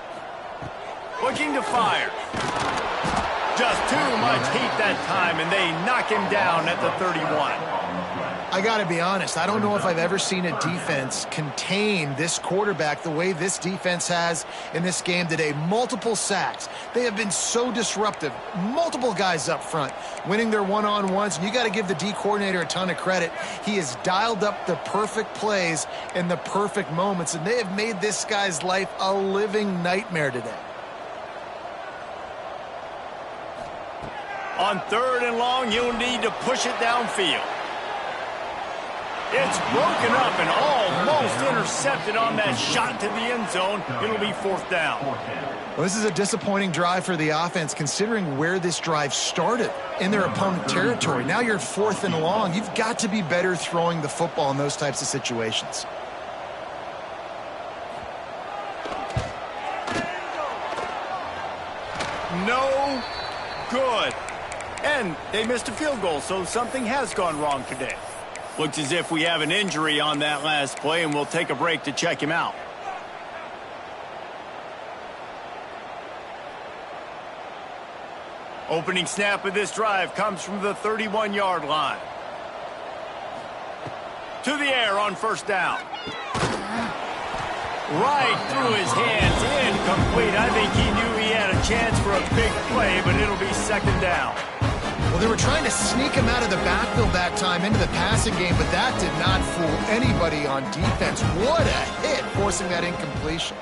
Looking to fire. Just too much heat that time, and they knock him down at the 31. I got to be honest, I don't know if I've ever seen a defense contain this quarterback the way this defense has in this game today. Multiple sacks. They have been so disruptive. Multiple guys up front winning their one-on-ones, and you got to give the D coordinator a ton of credit. He has dialed up the perfect plays in the perfect moments, and they have made this guy's life a living nightmare today. On 3rd and long, you'll need to push it downfield. It's broken up and almost intercepted on that shot to the end zone. It'll be 4th down. Well, this is a disappointing drive for the offense, considering where this drive started in their opponent territory. Now you're 4th and long. You've got to be better throwing the football in those types of situations. No good. And they missed a field goal, so something has gone wrong today. Looks as if we have an injury on that last play, and we'll take a break to check him out. Opening snap of this drive comes from the 31-yard line. To the air on 1st down. Right through his hands, incomplete. I think he knew he had a chance for a big play, but it'll be 2nd down. Well, they were trying to sneak him out of the backfield that time into the passing game, but that did not fool anybody on defense. What a hit, forcing that incompletion.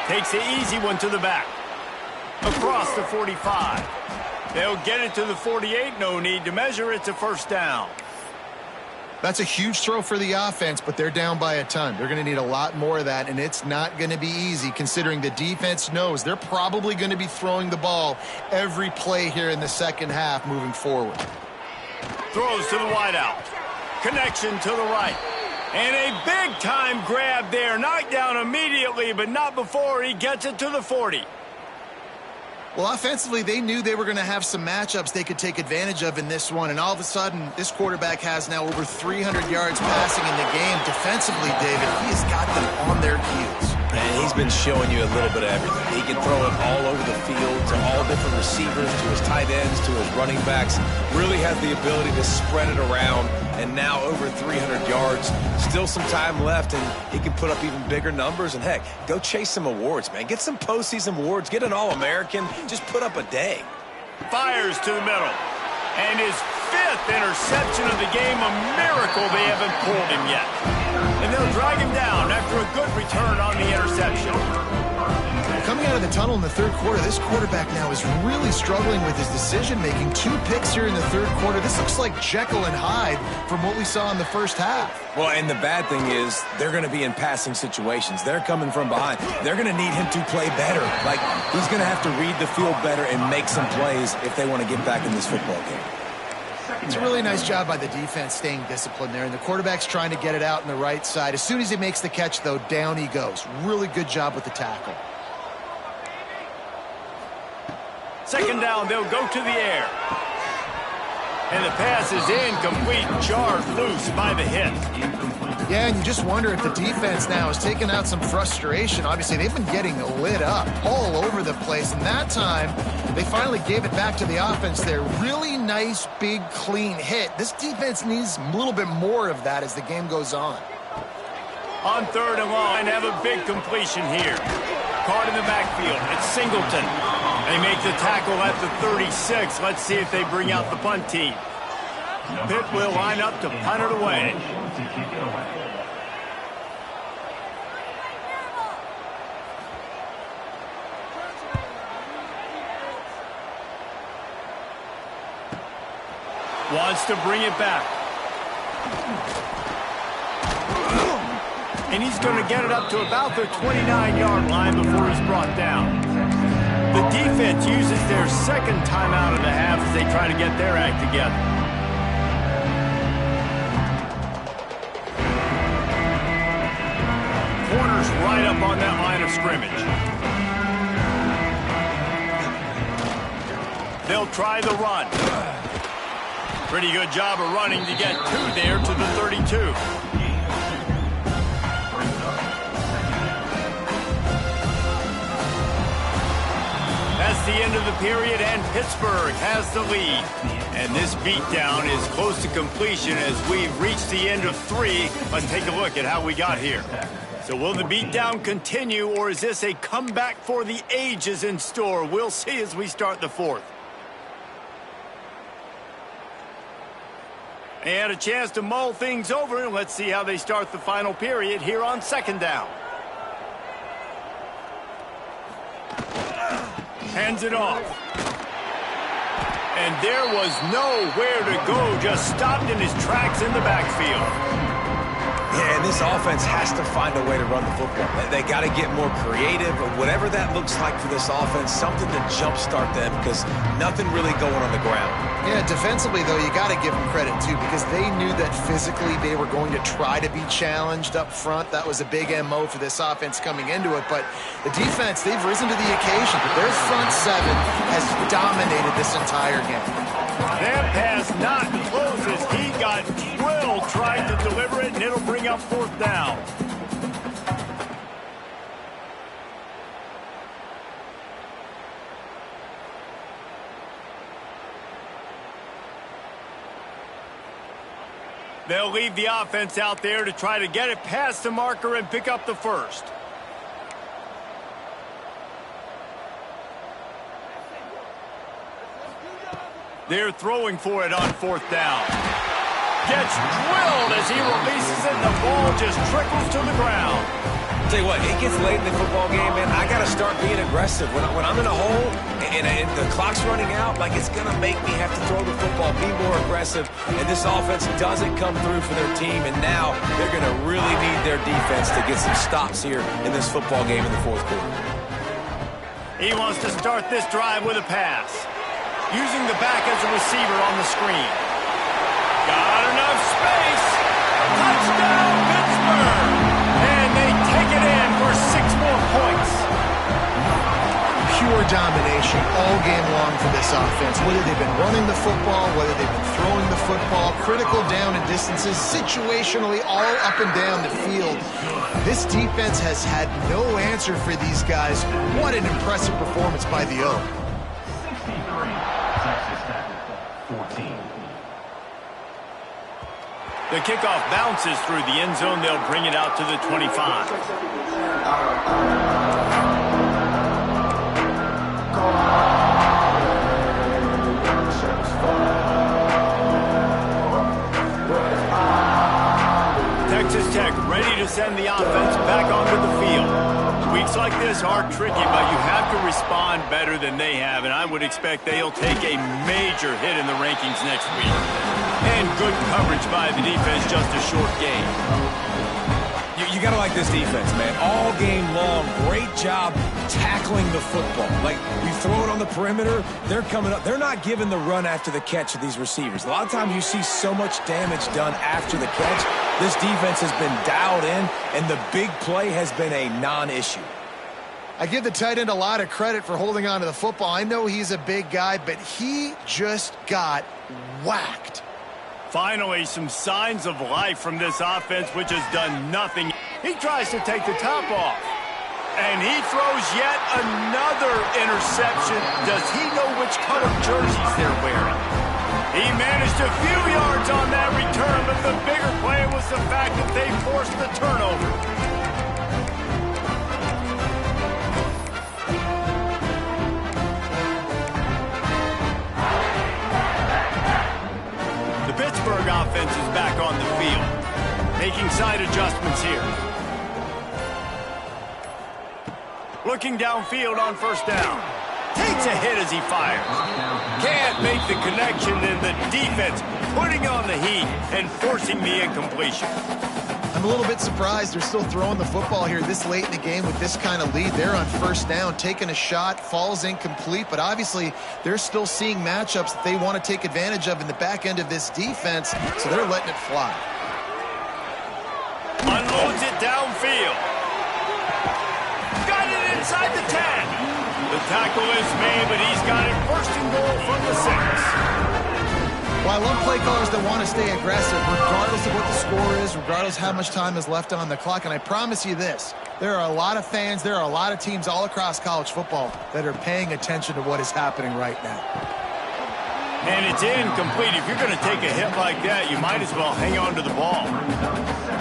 Takes the easy one to the back. Across the 45. They'll get it to the 48. No need to measure. It's a 1st down. That's a huge throw for the offense, but they're down by a ton. They're going to need a lot more of that, and it's not going to be easy considering the defense knows they're probably going to be throwing the ball every play here in the 2nd half moving forward. Throws to the wideout. Connection to the right. And a big-time grab there. Knocked down immediately, but not before he gets it to the 40. Well, offensively, they knew they were going to have some matchups they could take advantage of in this one, and all of a sudden, this quarterback has now over 300 yards passing in the game. Defensively, David, he has got them on their heels. And he's been showing you a little bit of everything. He can throw it all over the field to all different receivers, to his tight ends, to his running backs. Really has the ability to spread it around, and now over 300 yards. Still some time left, and he can put up even bigger numbers. And, heck, go chase some awards, man. Get some postseason awards. Get an All-American. Just put up a day. Fires to the middle. And his 5th interception of the game. A miracle they haven't pulled him yet. And they'll drag him down after a good return on the interception. Coming out of the tunnel in the 3rd quarter, this quarterback now is really struggling with his decision-making. 2 picks here in the 3rd quarter. This looks like Jekyll and Hyde from what we saw in the 1st half. Well, and the bad thing is they're going to be in passing situations. They're coming from behind. They're going to need him to play better. Like, he's going to have to read the field better and make some plays if they want to get back in this football game. It's a really nice job by the defense staying disciplined there, and the quarterback's trying to get it out on the right side. As soon as he makes the catch, though, down he goes. Really good job with the tackle. 2nd down, they'll go to the air. And the pass is incomplete, jarred loose by the hit. Yeah, and you just wonder if the defense now is taking out some frustration. Obviously, they've been getting lit up all over the place, and that time they finally gave it back to the offense there. Really nice, big, clean hit. This defense needs a little bit more of that as the game goes on. On 3rd and long, have a big completion here. Caught in the backfield. It's Singleton. They make the tackle at the 36. Let's see if they bring out the punt team. Pitt will line up to punt it away. Wants to bring it back. And he's going to get it up to about the 29-yard line before he's brought down. The defense uses their 2nd timeout of the half as they try to get their act together. Corner's right up on that line of scrimmage. They'll try the run. Pretty good job of running to get 2 there to the 32. That's the end of the period, and Pittsburgh has the lead. And this beatdown is close to completion as we've reached the end of 3. Let's take a look at how we got here. So will the beatdown continue, or is this a comeback for the ages in store? We'll see as we start the 4th. They had a chance to mull things over, and let's see how they start the final period here on 2nd down. Hands it off. And there was nowhere to go, just stopped in his tracks in the backfield. Yeah, and this offense has to find a way to run the football. They got to get more creative, or whatever that looks like for this offense, something to jumpstart them, because nothing really going on the ground. Yeah, defensively, though, you got to give them credit, too, because they knew that physically they were going to try to be challenged up front. That was a big MO for this offense coming into it. But the defense, they've risen to the occasion. Their front 7 has dominated this entire game. That pass not close as he got drilled trying to deliver it, and it'll bring up 4th down. They'll leave the offense out there to try to get it past the marker and pick up the 1st. They're throwing for it on 4th down. Gets drilled as he releases it, and the ball just trickles to the ground. Tell you what, it gets late in the football game, man. I got to start being aggressive. When I'm in a hole and the clock's running out, like, it's going to make me have to throw the football, be more aggressive. And this offense doesn't come through for their team, and now they're going to really need their defense to get some stops here in this football game in the 4th quarter. He wants to start this drive with a pass, using the back as a receiver on the screen. Got enough space. Touchdown, Pittsburgh. And they take it in for 6 more points. Pure domination all game long for this offense. Whether they've been running the football, whether they've been throwing the football, critical down and distances, situationally all up and down the field. This defense has had no answer for these guys. What an impressive performance by the O. 14. The kickoff bounces through the end zone. They'll bring it out to the 25. Texas Tech ready to send the offense back onto the field. Weeks like this are tricky, but you have to respond better than they have, and I would expect they'll take a major hit in the rankings next week. And good coverage by the defense, just a short game. You got to like this defense, man. All game long, great job tackling the football. Like, we throw it on the perimeter, they're coming up. They're not giving the run after the catch to these receivers. A lot of times you see so much damage done after the catch. This defense has been dialed in, and the big play has been a non-issue. I give the tight end a lot of credit for holding on to the football. I know he's a big guy, but he just got whacked. Finally, some signs of life from this offense, which has done nothing. He tries to take the top off. And he throws yet another interception. Does he know which color jerseys they're wearing? He managed a few yards on that return, but the bigger play was the fact that they forced the turnover. The Pittsburgh offense is back on the field, making side adjustments here. Looking downfield on 1st down. Takes a hit as he fires. Can't make the connection, and the defense putting on the heat and forcing the incompletion. I'm a little bit surprised they're still throwing the football here this late in the game with this kind of lead. They're on 1st down, taking a shot, falls incomplete, but obviously they're still seeing matchups that they want to take advantage of in the back end of this defense, so they're letting it fly. Unloads it downfield. Got it inside the 10. The tackle is made, but he's got it 1st and goal from the 6. Well, I love play callers that want to stay aggressive, regardless of what the score is, regardless of how much time is left on the clock. And I promise you this, there are a lot of fans, there are a lot of teams all across college football that are paying attention to what is happening right now. And it's incomplete. If you're going to take a hit like that, you might as well hang on to the ball.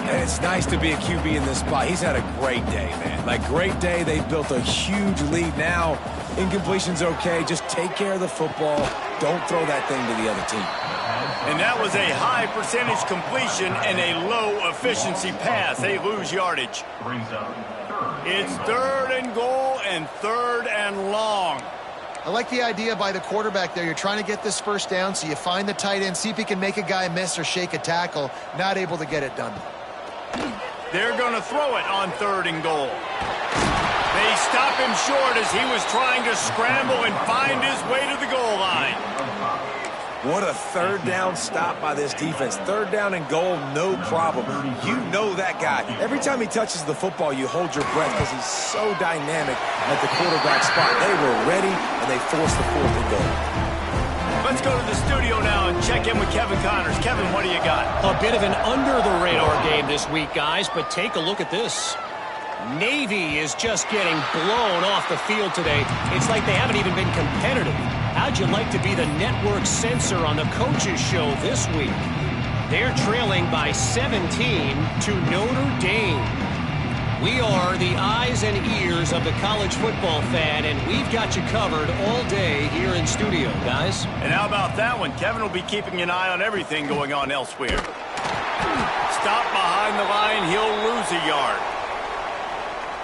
And it's nice to be a QB in this spot. He's had a great day, man. Like, great day. They've built a huge lead now. Incompletion's okay. Just take care of the football. Don't throw that thing to the other team. And that was a high percentage completion and a low efficiency pass. They lose yardage. It's 3rd and goal and 3rd and long. I like the idea by the quarterback there. You're trying to get this first down, so you find the tight end, see if he can make a guy miss or shake a tackle. Not able to get it done. They're going to throw it on 3rd and goal. They stop him short as he was trying to scramble and find his way to the goal line. What a 3rd down stop by this defense. 3rd down and goal, no problem. You know that guy. Every time he touches the football, you hold your breath because he's so dynamic at the quarterback spot. They were ready, and they forced the 4th and goal. Let's go to the studio now and check in with Kevin Connors. Kevin, what do you got? A bit of an under-the-radar game this week, guys, but take a look at this. Navy is just getting blown off the field today. It's like they haven't even been competitive. How'd you like to be the network censor on the coaches show this week? They're trailing by 17 to Notre Dame. We are the eyes and ears of the college football fan, and we've got you covered all day here in studio, guys. And how about that one? Kevin will be keeping an eye on everything going on elsewhere. Stop behind the line, he'll lose a yard.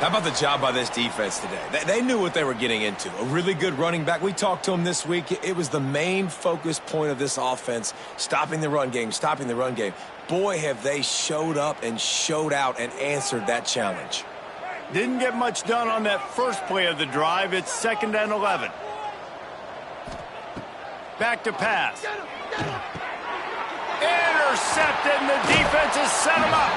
How about the job by this defense today? They knew what they were getting into. A really good running back. We talked to him this week. It was the main focus point of this offense, stopping the run game, stopping the run game. Boy, have they showed up and showed out and answered that challenge. Didn't get much done on that first play of the drive. It's 2nd and 11. Back to pass. Intercepted, and the defense has set him up.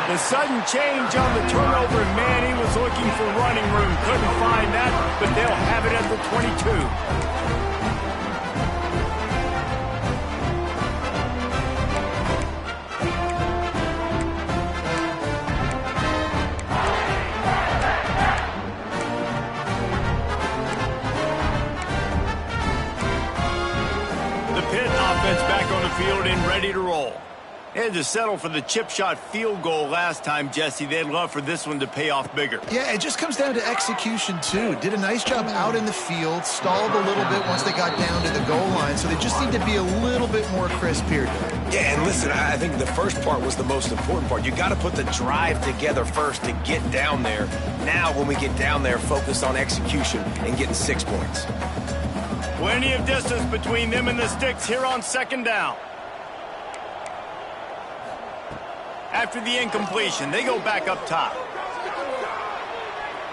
The sudden change on the turnover, man, he was looking for running room. Couldn't find that, but they'll have it at the 22. Back on the field and ready to roll. They had to settle for the chip shot field goal last time, Jesse. They'd love for this one to pay off bigger. Yeah, it just comes down to execution, too. Did a nice job out in the field, stalled a little bit once they got down to the goal line, so they just need to be a little bit more crisp here. Yeah, and listen, I think the first part was the most important part. You got to put the drive together first to get down there. Now, when we get down there, focus on execution and getting 6 points. Plenty of distance between them and the sticks here on 2nd down. After the incompletion, they go back up top.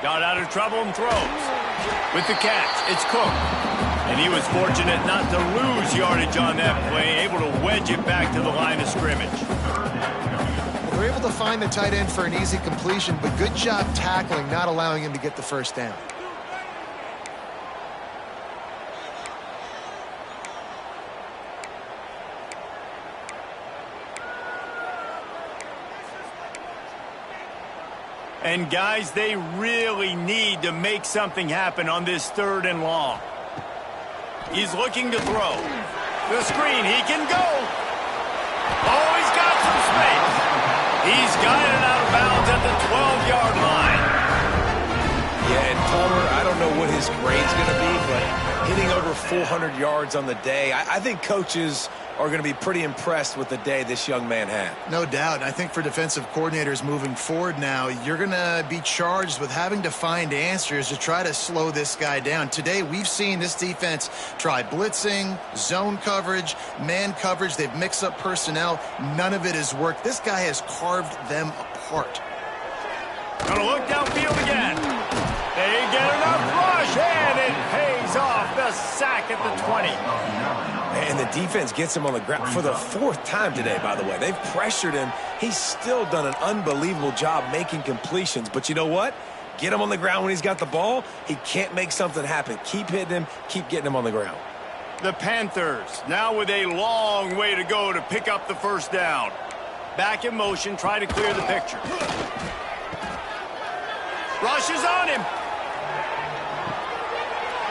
Got out of trouble and throws. With the catch, it's Cook. And he was fortunate not to lose yardage on that play, able to wedge it back to the line of scrimmage. Well, they're able to find the tight end for an easy completion, but good job tackling, not allowing him to get the first down. And, guys, they really need to make something happen on this 3rd and long. He's looking to throw. The screen, he can go. Oh, he's got some space. He's got it out of bounds at the 12-yard line. Yeah, and Palmer, I don't know what his grade's going to be, but hitting over 400 yards on the day, I think coaches are going to be pretty impressed with the day this young man had. No doubt. I think for defensive coordinators moving forward now, you're going to be charged with having to find answers to try to slow this guy down. Today, we've seen this defense try blitzing, zone coverage, man coverage. They've mixed up personnel. None of it has worked. This guy has carved them apart. Gonna look downfield again. They get enough rush, and it pays off. The sack at the 20. And the defense gets him on the ground for the 4th time today, by the way. They've pressured him. He's still done an unbelievable job making completions. But you know what? Get him on the ground when he's got the ball. He can't make something happen. Keep hitting him. Keep getting him on the ground. The Panthers now with a long way to go to pick up the first down. Back in motion, try to clear the picture. Rushes on him.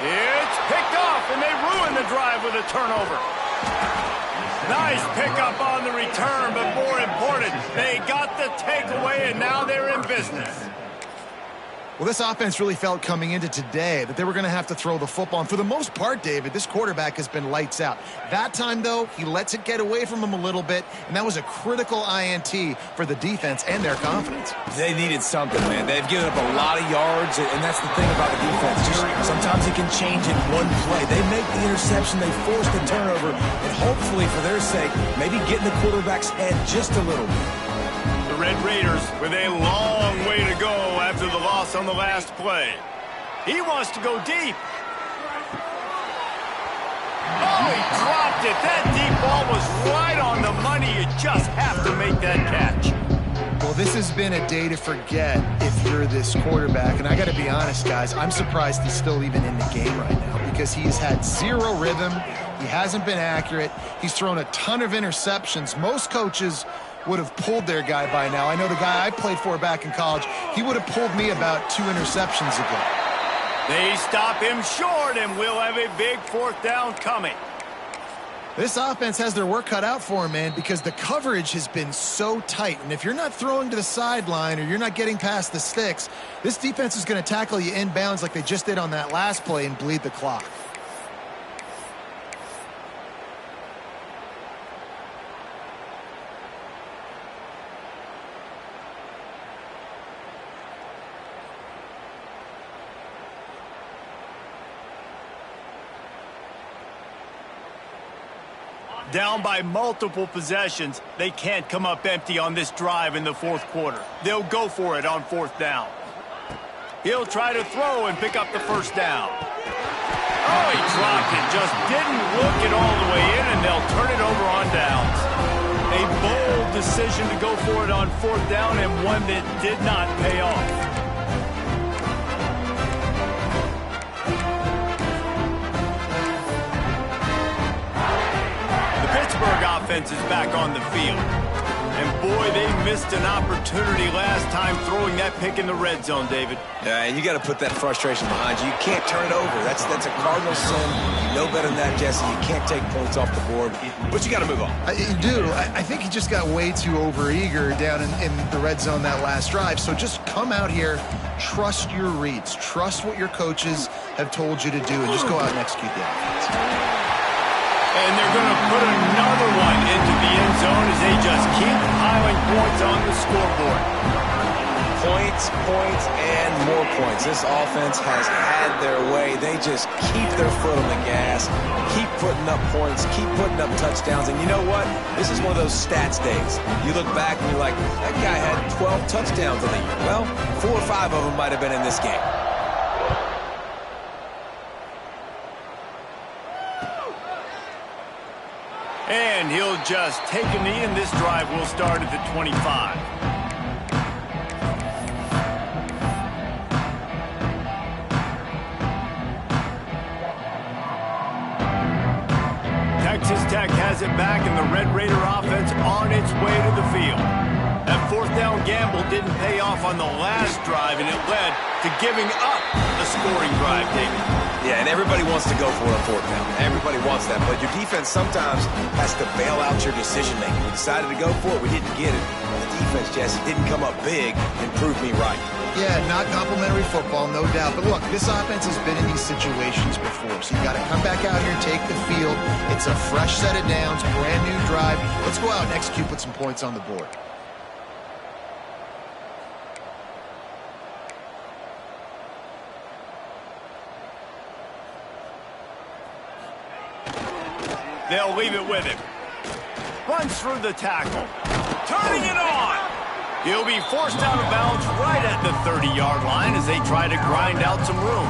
It's picked off and they ruin the drive with a turnover. Nice pickup on the return, but more important, they got the takeaway, and now they're in business. Well, this offense really felt coming into today that they were going to have to throw the football. And for the most part, David, this quarterback has been lights out. That time, though, he lets it get away from him a little bit, and that was a critical INT for the defense and their confidence. They needed something, man. They've given up a lot of yards, and that's the thing about the defense. Just sometimes it can change in one play. They make the interception, they force the turnover, and hopefully, for their sake, maybe get in the quarterback's head just a little bit. The Red Raiders with a long way to go after the loss on the last play. He wants to go deep. Oh, he dropped it. That deep ball was right on the money. You just have to make that catch. Well, this has been a day to forget if you're this quarterback. And I got to be honest, guys, I'm surprised he's still even in the game right now because he's had zero rhythm. He hasn't been accurate. He's thrown a ton of interceptions. Most coaches would have pulled their guy by now. I know the guy I played for back in college, he would have pulled me about 2 interceptions ago. They stop him short, and we'll have a big 4th down coming. This offense has their work cut out for him, man, because the coverage has been so tight. And if you're not throwing to the sideline or you're not getting past the sticks, this defense is going to tackle you inbounds like they just did on that last play and bleed the clock. Down by multiple possessions, they can't come up empty on this drive in the 4th quarter. They'll go for it on 4th down. He'll try to throw and pick up the 1st down. Oh, he dropped it. Just didn't look it all the way in, and they'll turn it over on downs. A bold decision to go for it on 4th down, and one that did not pay off. Pittsburgh offense is back on the field. And boy, they missed an opportunity last time throwing that pick in the red zone, David. Yeah, and you got to put that frustration behind you. You can't turn it over. That's a cardinal sin. You know better than that, Jesse. You can't take points off the board, but you got to move on. You do. I think he just got way too overeager down in the red zone that last drive. So just come out here, trust your reads, trust what your coaches have told you to do, and just go out and execute the offense. And they're going to put another one into the end zone as they just keep piling points on the scoreboard. Points, points, and more points. This offense has had their way. They just keep their foot on the gas, keep putting up points, keep putting up touchdowns. And you know what? This is one of those stats days. You look back and you're like, that guy had 12 touchdowns on the year. Well, 4 or 5 of them might have been in this game. And he'll just take a knee, and this drive will start at the 25. Texas Tech has it back, and the Red Raider offense on its way to the field. That 4th down gamble didn't pay off on the last drive, and it led to giving up a scoring drive, David. Yeah, and everybody wants to go for it on 4th down. Everybody wants that, but your defense sometimes has to bail out your decision-making. We decided to go for it. We didn't get it. The defense, Jesse, didn't come up big and prove me right. Yeah, not complimentary football, no doubt. But look, this offense has been in these situations before, so you got to come back out here and take the field. It's a fresh set of downs, brand new drive. Let's go out and execute, put some points on the board. They'll leave it with him. Runs through the tackle. Turning it on. He'll be forced out of bounds right at the 30-yard line as they try to grind out some room.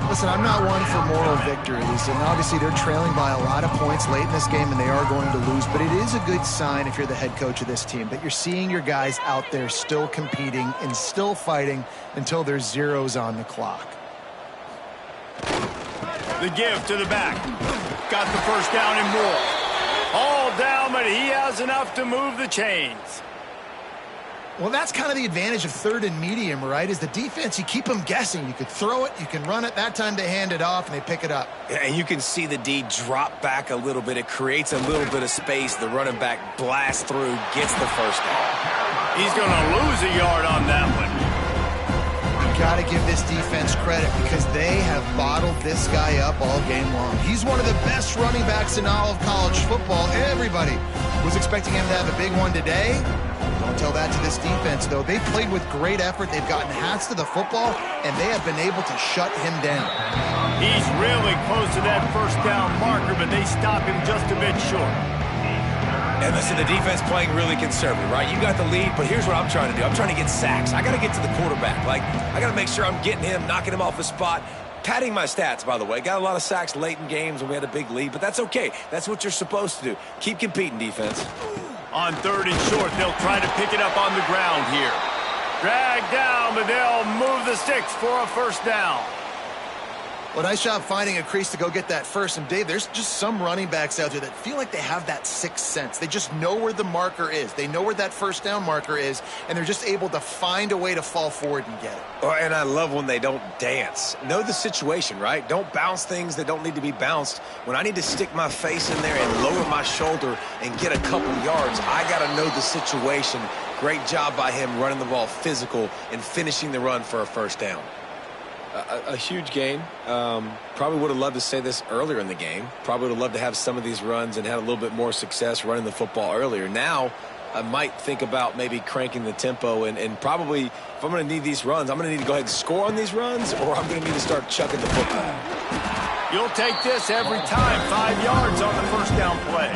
Listen, I'm not one for moral victories, and obviously they're trailing by a lot of points late in this game, and they are going to lose, but it is a good sign if you're the head coach of this team that you're seeing your guys out there still competing and still fighting until there's zeros on the clock. The give to the back. Got the 1st down and more. All down, but he has enough to move the chains. Well, that's kind of the advantage of third and medium, right? Is the defense, you keep them guessing. You could throw it, you can run it. That time they hand it off and they pick it up. Yeah, and you can see the D drop back a little bit. It creates a little bit of space. The running back blasts through, gets the first down. He's going to lose a yard on that one. Got to give this defense credit because they have bottled this guy up all game long. He's one of the best running backs in all of college football. Everybody was expecting him to have a big one today. Don't tell that to this defense, though. They've played with great effort. They've gotten hats to the football, and they have been able to shut him down. He's really close to that first down marker, but they stop him just a bit short. And listen, the defense playing really conservative, right? You got the lead, but here's what I'm trying to do. I'm trying to get sacks. I got to get to the quarterback. Like, I got to make sure I'm getting him, knocking him off his spot. Padding my stats, by the way. Got a lot of sacks late in games when we had a big lead, but that's okay. That's what you're supposed to do. Keep competing, defense. On third and short, they'll try to pick it up on the ground here. Drag down, but they'll move the sticks for a first down. Well, nice job finding a crease to go get that first. And, Dave, there's just some running backs out there that feel like they have that sixth sense. They just know where the marker is. They know where that first down marker is, and they're just able to find a way to fall forward and get it. Oh, and I love when they don't dance. Know the situation, right? Don't bounce things that don't need to be bounced. When I need to stick my face in there and lower my shoulder and get a couple yards, I got to know the situation. Great job by him running the ball physical and finishing the run for a first down. A huge game. Probably would have loved to say this earlier in the game. Probably would have loved to have some of these runs and had a little bit more success running the football earlier. Now, I might think about maybe cranking the tempo and probably, if I'm going to need these runs, I'm going to need to go ahead and score on these runs, or I'm going to need to start chucking the football. You'll take this every time. 5 yards on the first down play.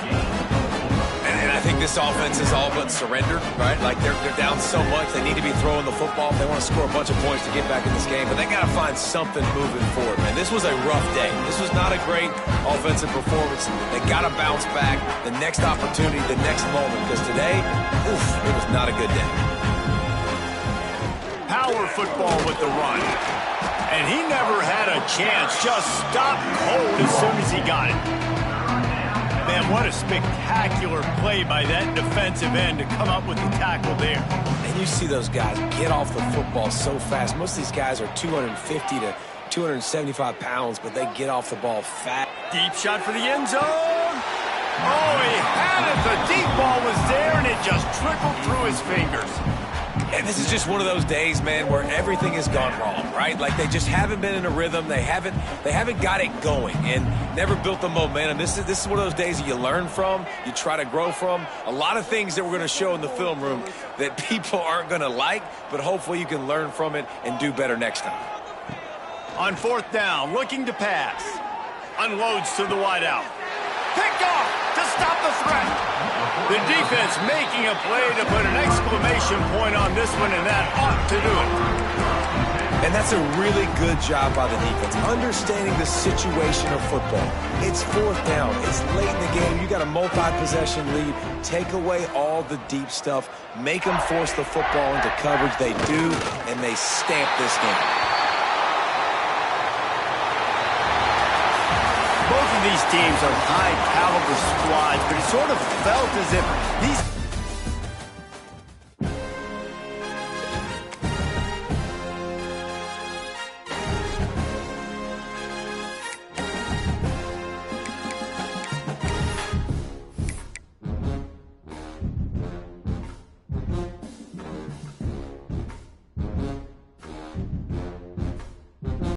And I think this offense is all but surrendered, right? Like they're down so much, they need to be throwing the football. They want to score a bunch of points to get back in this game, but they got to find something moving forward, man. This was a rough day. This was not a great offensive performance. They got to bounce back. The next opportunity, the next moment, because today, oof, it was not a good day. Power football with the run. And he never had a chance. Just stopped cold as soon as he got it. Man, what a spectacular play by that defensive end to come up with the tackle there. And you see those guys get off the football so fast. Most of these guys are 250 to 275 pounds, but they get off the ball fast. Deep shot for the end zone. Oh, he had it. The deep ball was there, and it just trickled through his fingers. And this is just one of those days, man, where everything has gone wrong, right? Like they just haven't been in a rhythm. They haven't got it going and never built the momentum. This is one of those days that you learn from, you try to grow from. A lot of things that we're going to show in the film room that people aren't going to like, but hopefully you can learn from it and do better next time. On fourth down, looking to pass. Unloads to the wideout. Picked off to stop the threat. The defense making a play to put an exclamation point on this one, and that ought to do it. And that's a really good job by the defense, understanding the situation of football. It's fourth down. It's late in the game. You got a multi-possession lead. Take away all the deep stuff. Make them force the football into coverage. They do, and they stamp this game. Both of these teams are high-caliber squads, but it sort of felt as if these